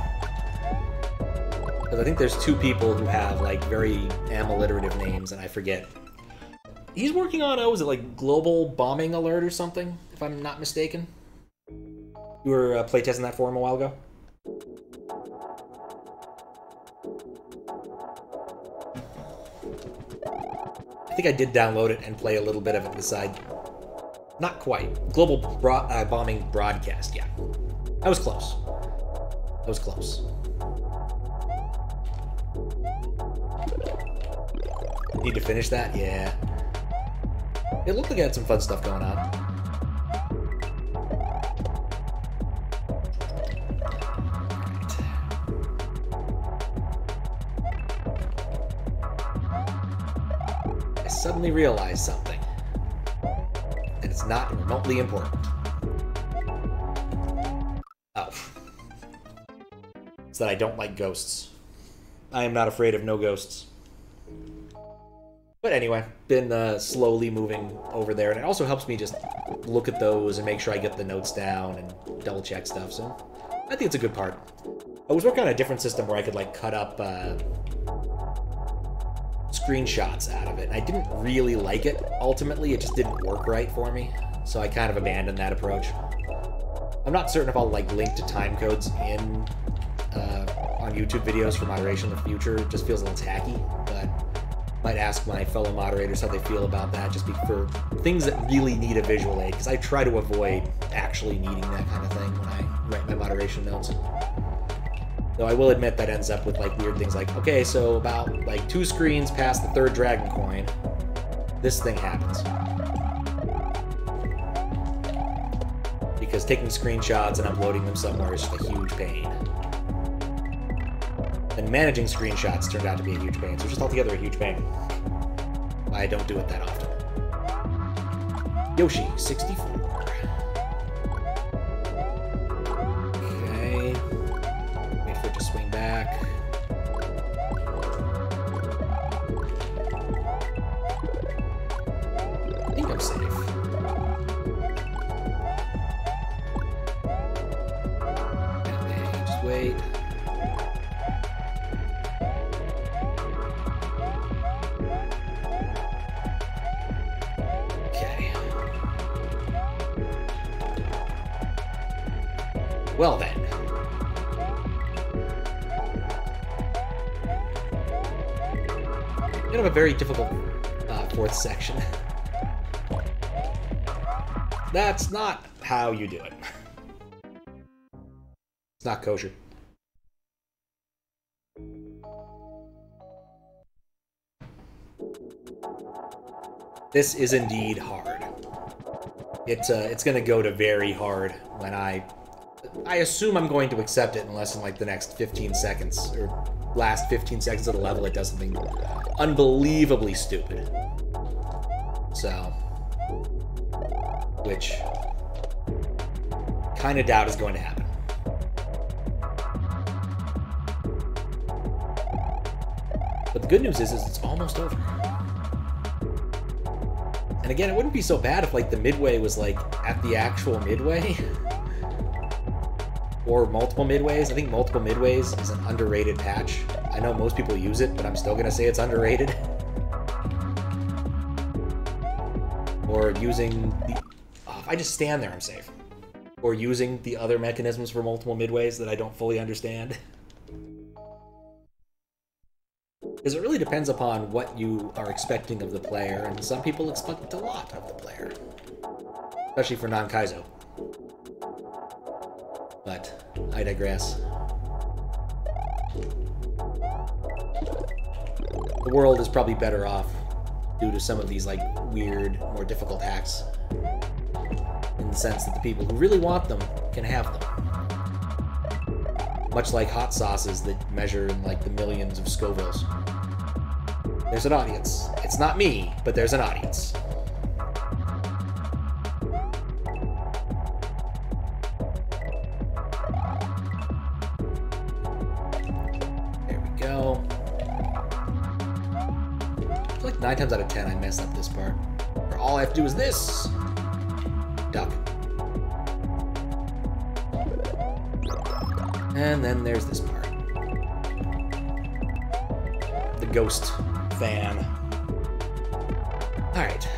Because I think there's 2 people who have, like, very M-alliterative names, and I forget. He's working on, was it, like, Global Bombing Alert or something, if I'm not mistaken? You were playtesting that for him a while ago? I think I did download it and play a little bit of it on the side. Not quite. Global Bombing Broadcast, yeah. I was close. I was close. Need to finish that? Yeah. It looked like it had some fun stuff going on. I suddenly realized something. And it's not remotely important. Oh. It's that I don't like ghosts. I am not afraid of no ghosts. But anyway, been slowly moving over there, and it also helps me just look at those and make sure I get the notes down and double check stuff, so I think it's a good part. I was working on a different system where I could like cut up screenshots out of it, and I didn't really like it. Ultimately, it just didn't work right for me, so I kind of abandoned that approach. I'm not certain if I'll like link to timecodes in on YouTube videos for moderation in the future. It just feels a little tacky, but might ask my fellow moderators how they feel about that, just for things that really need a visual aid, because I try to avoid actually needing that kind of thing when I write my moderation notes. Though I will admit that ends up with like weird things like, okay, so about like 2 screens past the 3rd dragon coin, this thing happens. Because taking screenshots and uploading them somewhere is just a huge pain. And managing screenshots turned out to be a huge pain, so just altogether a huge pain. I don't do it that often. Yoshi, 64. Okay. Wait for it to swing back. I think I'm safe. Okay, just wait. Well then. You have a very difficult 4th section. That's not how you do it. It's not kosher. This is indeed hard. It's gonna go to very hard when I assume I'm going to accept it unless in like the next 15 seconds, or last 15 seconds of the level it does something unbelievably stupid. So, which kind of doubt is going to happen. But the good news is it's almost over. And again, it wouldn't be so bad if like the midway was like at the actual midway. Or multiple midways. I think multiple midways is an underrated patch. I know most people use it, but I'm still gonna say it's underrated. Or using the... Oh, if I just stand there, I'm safe. Or using the other mechanisms for multiple midways that I don't fully understand. Because it really depends upon what you are expecting of the player, and some people expect a lot of the player. Especially for non-Kaizo. But, I digress. The world is probably better off due to some of these, like, weird, more difficult hacks. In the sense that the people who really want them can have them. Much like hot sauces that measure in, like, the millions of Scovilles. There's an audience. It's not me, but there's an audience. There we go. I feel like 9 times out of 10 I mess up this part. Or all I have to do is this. Duck. And then there's this part. The ghost fan. Alright.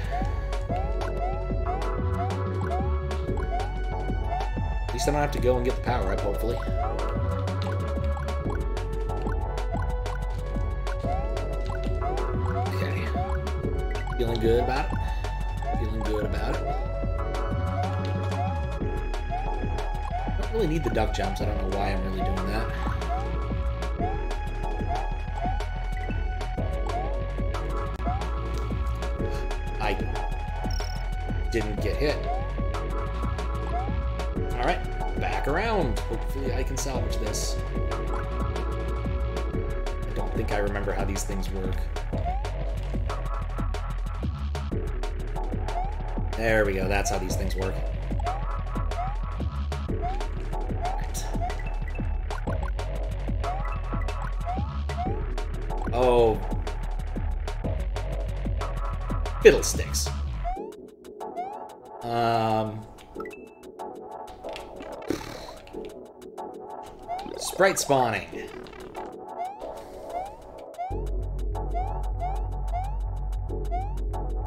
At least I don't have to go and get the power up, hopefully. Okay. Feeling good about it. Feeling good about it. Don't really need the duck jumps. I don't know why I'm really doing that. I didn't get hit. Alright, back around. Hopefully I can salvage this. I don't think I remember how these things work. There we go, that's how these things work. Right. Oh. Fiddlesticks. Sprite spawning.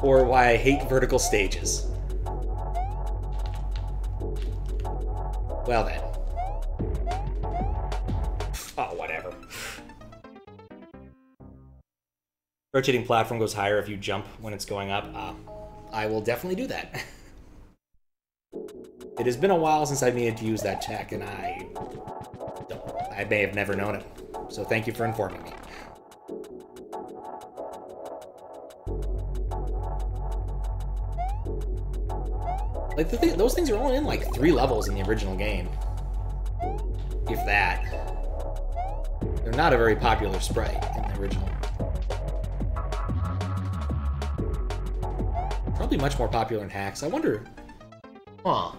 Or why I hate vertical stages. Well then. Oh, whatever. Rotating platform goes higher if you jump when it's going up. I will definitely do that. It has been a while since I needed to use that tech, and I may have never known it. So thank you for informing me. Like, those things are only in, like, 3 levels in the original game. If that. They're not a very popular sprite in the original. Probably much more popular in hacks. I wonder... Huh.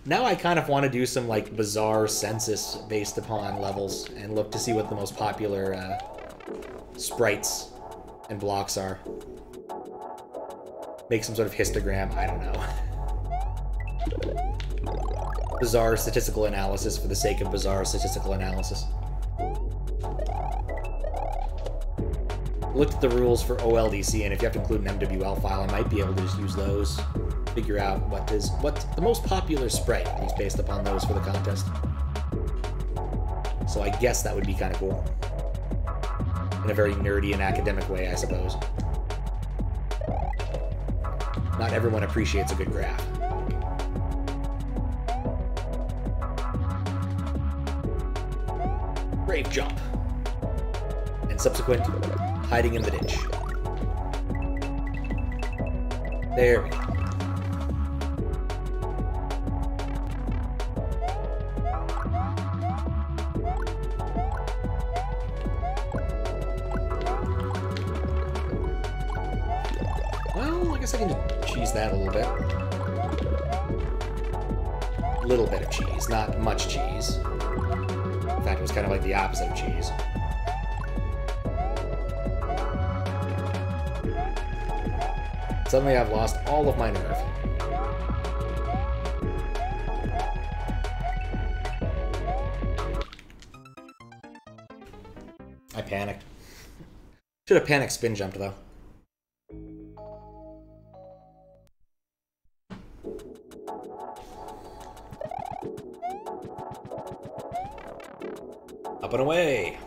Now I kind of want to do some, like, bizarre census based upon levels and look to see what the most popular sprites and blocks are. Make some sort of histogram, I don't know. Bizarre statistical analysis for the sake of bizarre statistical analysis. Looked at the rules for OLDC, and if you have to include an MWL file, I might be able to just use those. Figure out what the most popular sprite, at least based upon those for the contest. So I guess that would be kind of cool. In a very nerdy and academic way, I suppose. Not everyone appreciates a good graph. Brave jump. And subsequent hiding in the ditch. There we go. Well, I guess I can just cheese that a little bit. A little bit of cheese, not much cheese. In fact, it was kind of like the opposite of cheese. Suddenly I've lost all of my nerve. I panicked. Should have panic spin jumped though. Up and away.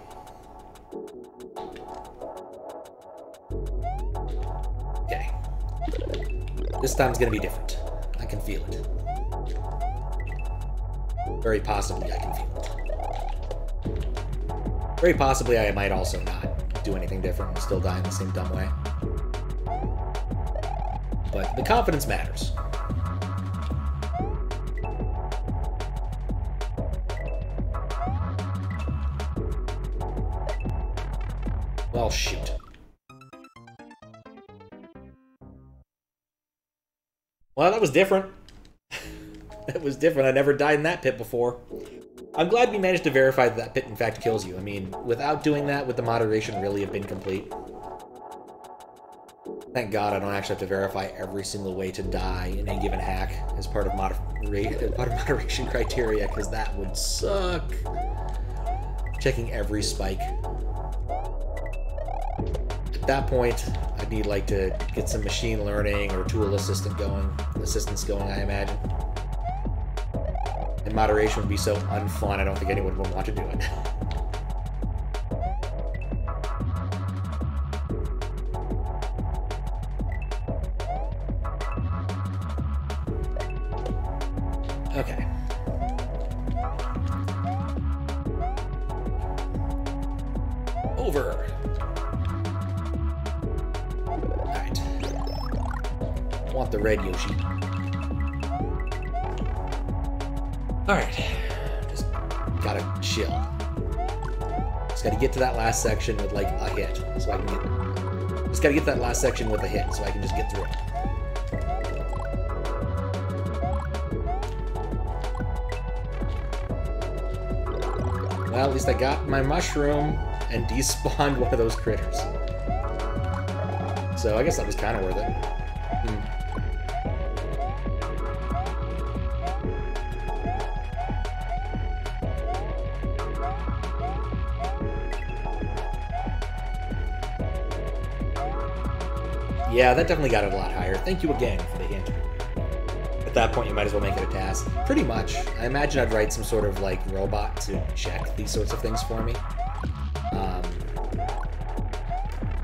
Okay. This time's gonna be different. I can feel it. Very possibly I can feel it. Very possibly I might also not do anything different and still die in the same dumb way. But the confidence matters. Well, shoot. Well, that was different. That was different. I never died in that pit before. I'm glad we managed to verify that that pit in fact kills you. I mean, without doing that, would the moderation really have been complete? Thank God I don't actually have to verify every single way to die in a given hack as part of moderation criteria, because that would suck. Checking every spike. At that point, I'd need like to get some machine learning or tool assistance going, I imagine. And moderation would be so unfun, I don't think anyone would want to do it. Okay. Over. Alright. I want the red Yoshi. Alright. Just gotta chill. Just gotta get to that last section with like a hit. So I can get. Just gotta get to that last section with a hit so I can just get through it. Well, at least I got my mushroom and despawned one of those critters. So I guess that was kind of worth it. Yeah, that definitely got it a lot higher. Thank you again for the hint. At that point, you might as well make it a task. Pretty much. I imagine I'd write some sort of, like, robot to check these sorts of things for me.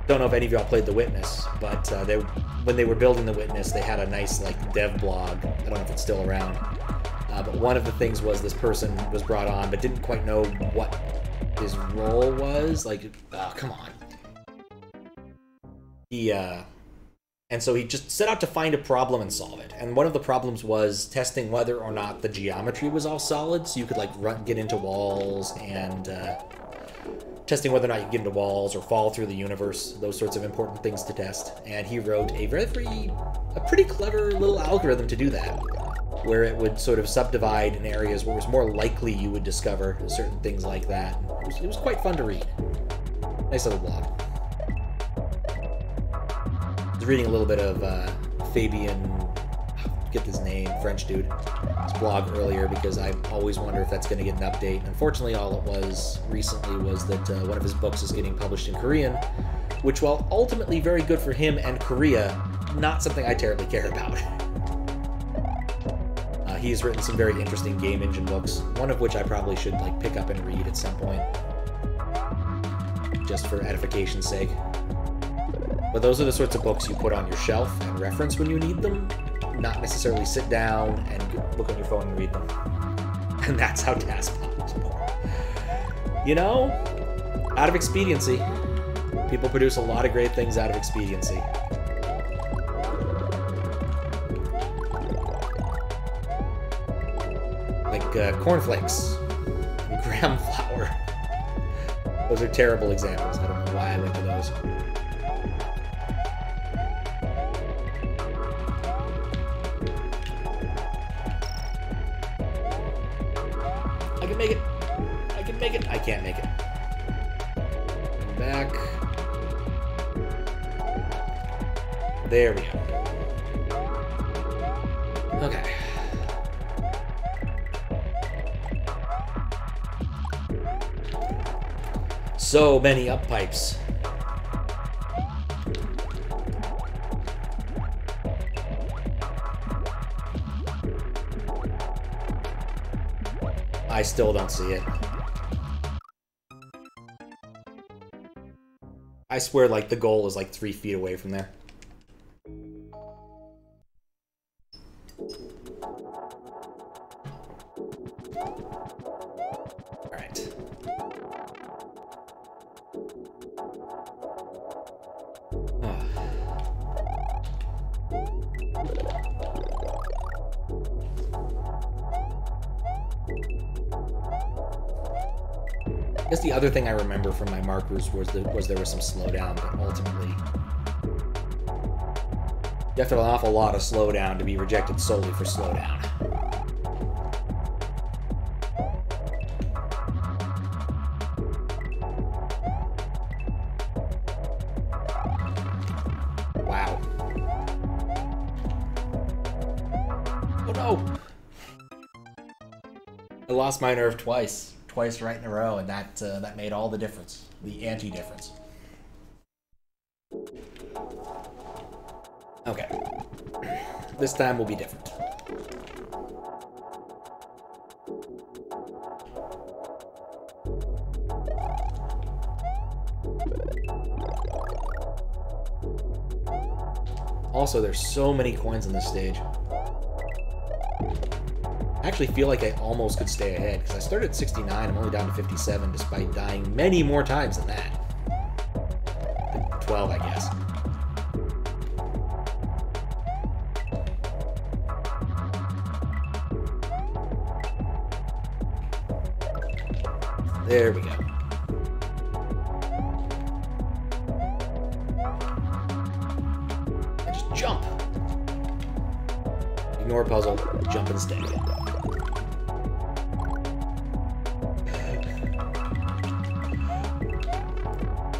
Don't know if any of y'all played The Witness, but when they were building The Witness, they had a nice, like, dev blog. I don't know if it's still around. But one of the things was this person was brought on, but didn't quite know what his role was. Like, oh, come on. And so he just set out to find a problem and solve it. And one of the problems was testing whether or not the geometry was all solid, so you could, like, get into walls, and testing whether or not you get into walls or fall through the universe, those sorts of important things to test. And he wrote a pretty clever little algorithm to do that, where it would sort of subdivide in areas where it was more likely you would discover certain things like that. It was quite fun to read. Nice little blog. I was reading a little bit of Fabian, get his name, French dude, his blog earlier, because I always wonder if that's going to get an update. Unfortunately, all it was recently was that one of his books is getting published in Korean, which, while ultimately very good for him and Korea, not something I terribly care about. He has written some very interesting game engine books, one of which I probably should like pick up and read at some point, just for edification's sake. But those are the sorts of books you put on your shelf and reference when you need them, not necessarily sit down and look on your phone and read them. And that's how TaskBot was born. You know, out of expediency. People produce a lot of great things out of expediency. Like cornflakes and graham flour. Those are terrible examples. I don't know why I went to those. I can make it. I can make it. I can't make it. Come back. There we go. Okay. So many up pipes. I still don't see it. I swear, like, the goal is like 3 feet away from there. Alright. I guess the other thing I remember from my markers was there was some slowdown, but ultimately you have to have an awful lot of slowdown to be rejected solely for slowdown. Wow. Oh no! I lost my nerve twice right in a row, and that made all the difference. The anti-difference. Okay. This time will be different. Also, there's so many coins on this stage. I actually feel like I almost could stay ahead, because I started at 69, I'm only down to 57, despite dying many more times than that. 12, I guess. There we go. And just jump! Ignore puzzle, jump and stay.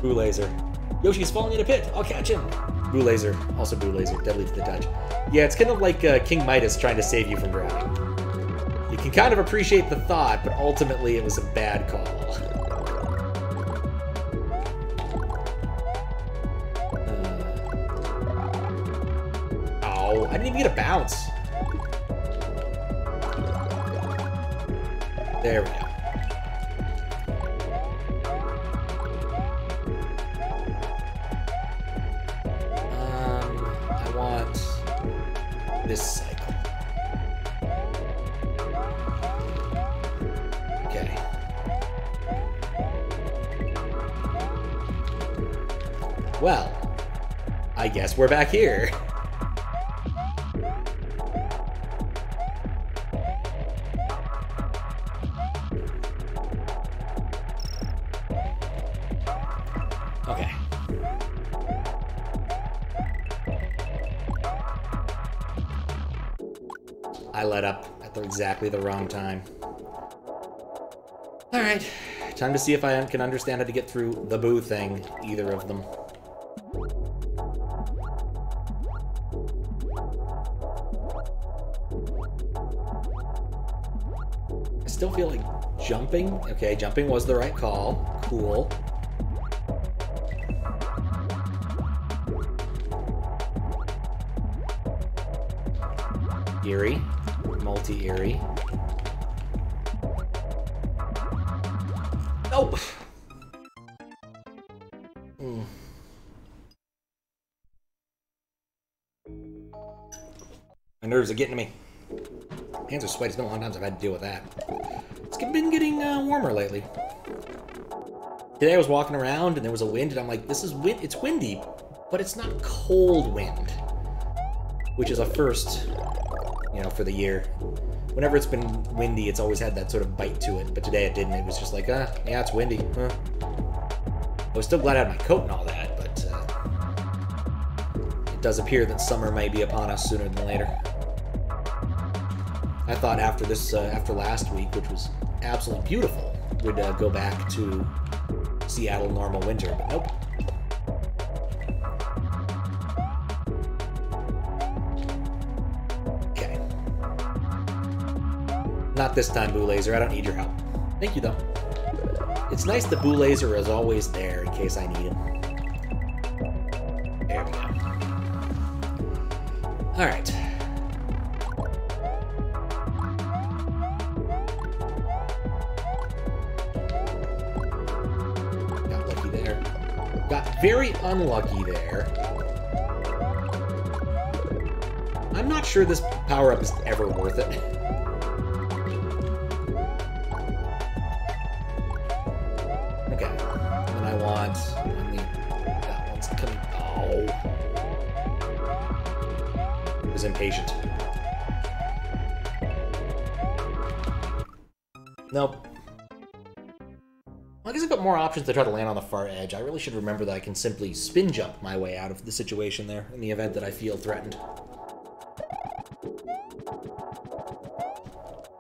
Boo Laser. Yoshi's falling in a pit! I'll catch him! Boo Laser. Also Boo Laser. Deadly to the touch. Yeah, it's kind of like King Midas trying to save you from drowning. You can kind of appreciate the thought, but ultimately it was a bad call. Oh, I didn't even get a bounce. There we go. I want this cycle. Okay. Well, I guess we're back here. Okay. I let up at exactly the wrong time. Alright, time to see if I can understand how to get through the boo thing, either of them. I still feel like jumping. Okay, jumping was the right call. Cool. Eerie. Multi-eerie. Nope! My nerves are getting to me. Hands are sweaty. It's been a long time since I've had to deal with that. It's been getting warmer lately. Today I was walking around and there was a wind and I'm like, this is wind. It's windy, but it's not cold wind, which is a first, you know, for the year. Whenever it's been windy, it's always had that sort of bite to it, but today it didn't. It was just like, yeah, it's windy. Huh. I was still glad I had my coat and all that, but it does appear that summer may be upon us sooner than later. I thought after this, after last week, which was absolutely beautiful, we'd go back to Seattle normal winter, but nope. Okay. Not this time, Boo Laser. I don't need your help. Thank you, though. It's nice that Boo Laser is always there in case I need him. There we go. Alright. Got very unlucky there. I'm not sure this power-up is ever worth it. Okay. And I want... that one's coming... Oh. I was impatient. Nope. Well, I guess I've got more options to try to land on the far edge. I really should remember that I can simply spin jump my way out of the situation there in the event that I feel threatened.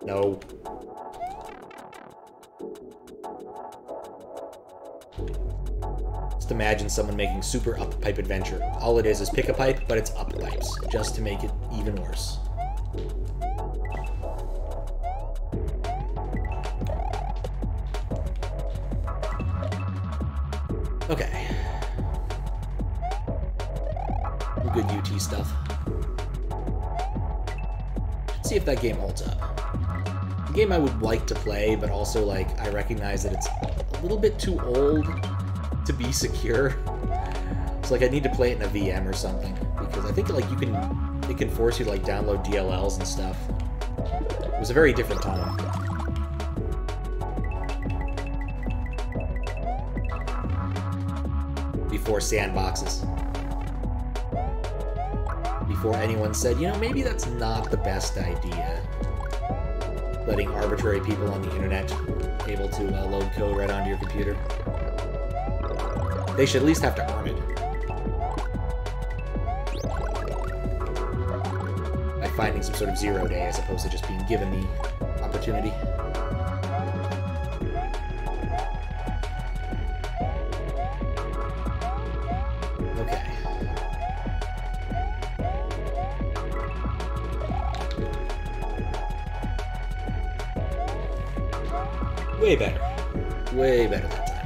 No. Just imagine someone making super up pipe adventure. All it is pick a pipe, but it's up pipes, just to make it even worse. Okay. Good UT stuff. Let's see if that game holds up. A game I would like to play, but also, like, I recognize that it's a little bit too old to be secure. It's like I need to play it in a VM or something, because I think, like, it can force you to, like, download DLLs and stuff. It was a very different time. Before sandboxes. Before anyone said, you know, maybe that's not the best idea. Letting arbitrary people on the internet able to load code right onto your computer. They should at least have to earn it. By finding some sort of 0 day as opposed to just being given the opportunity. Way better. Way better that time.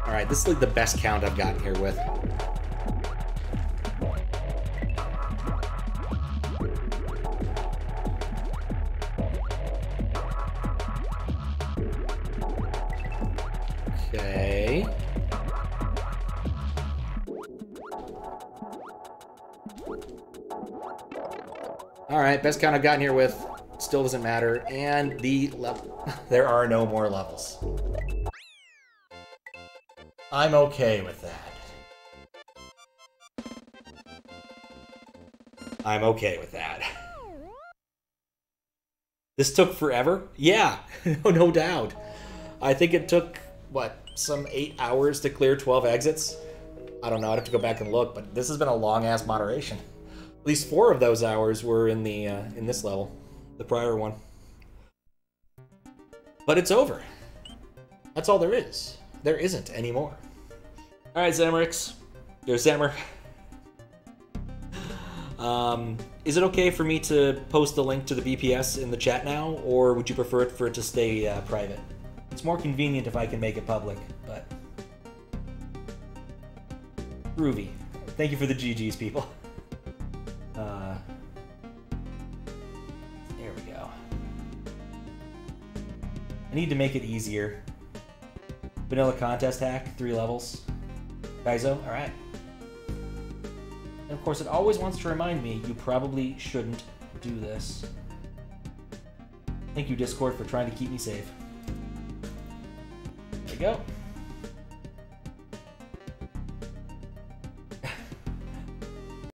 Alright, this is like the best count I've gotten here with. Okay. Alright, best count I've gotten here with. Still doesn't matter. And the level... there are no more levels. I'm okay with that. I'm okay with that. This took forever? Yeah, no doubt. I think it took, what, some 8 hours to clear 12 exits? I don't know, I'd have to go back and look, but this has been a long-ass moderation. At least 4 of those hours were in the in this level, the prior one. But it's over. That's all there is. There isn't anymore. All right, Zamerix. Yo, Zamer. Is it okay for me to post the link to the BPS in the chat now, or would you prefer it for it to stay private? It's more convenient if I can make it public, but... Groovy. Thank you for the GGs, people. There we go. I need to make it easier. Vanilla contest hack, 3 levels. Kaizo, alright. And of course, it always wants to remind me you probably shouldn't do this. Thank you, Discord, for trying to keep me safe. There we go.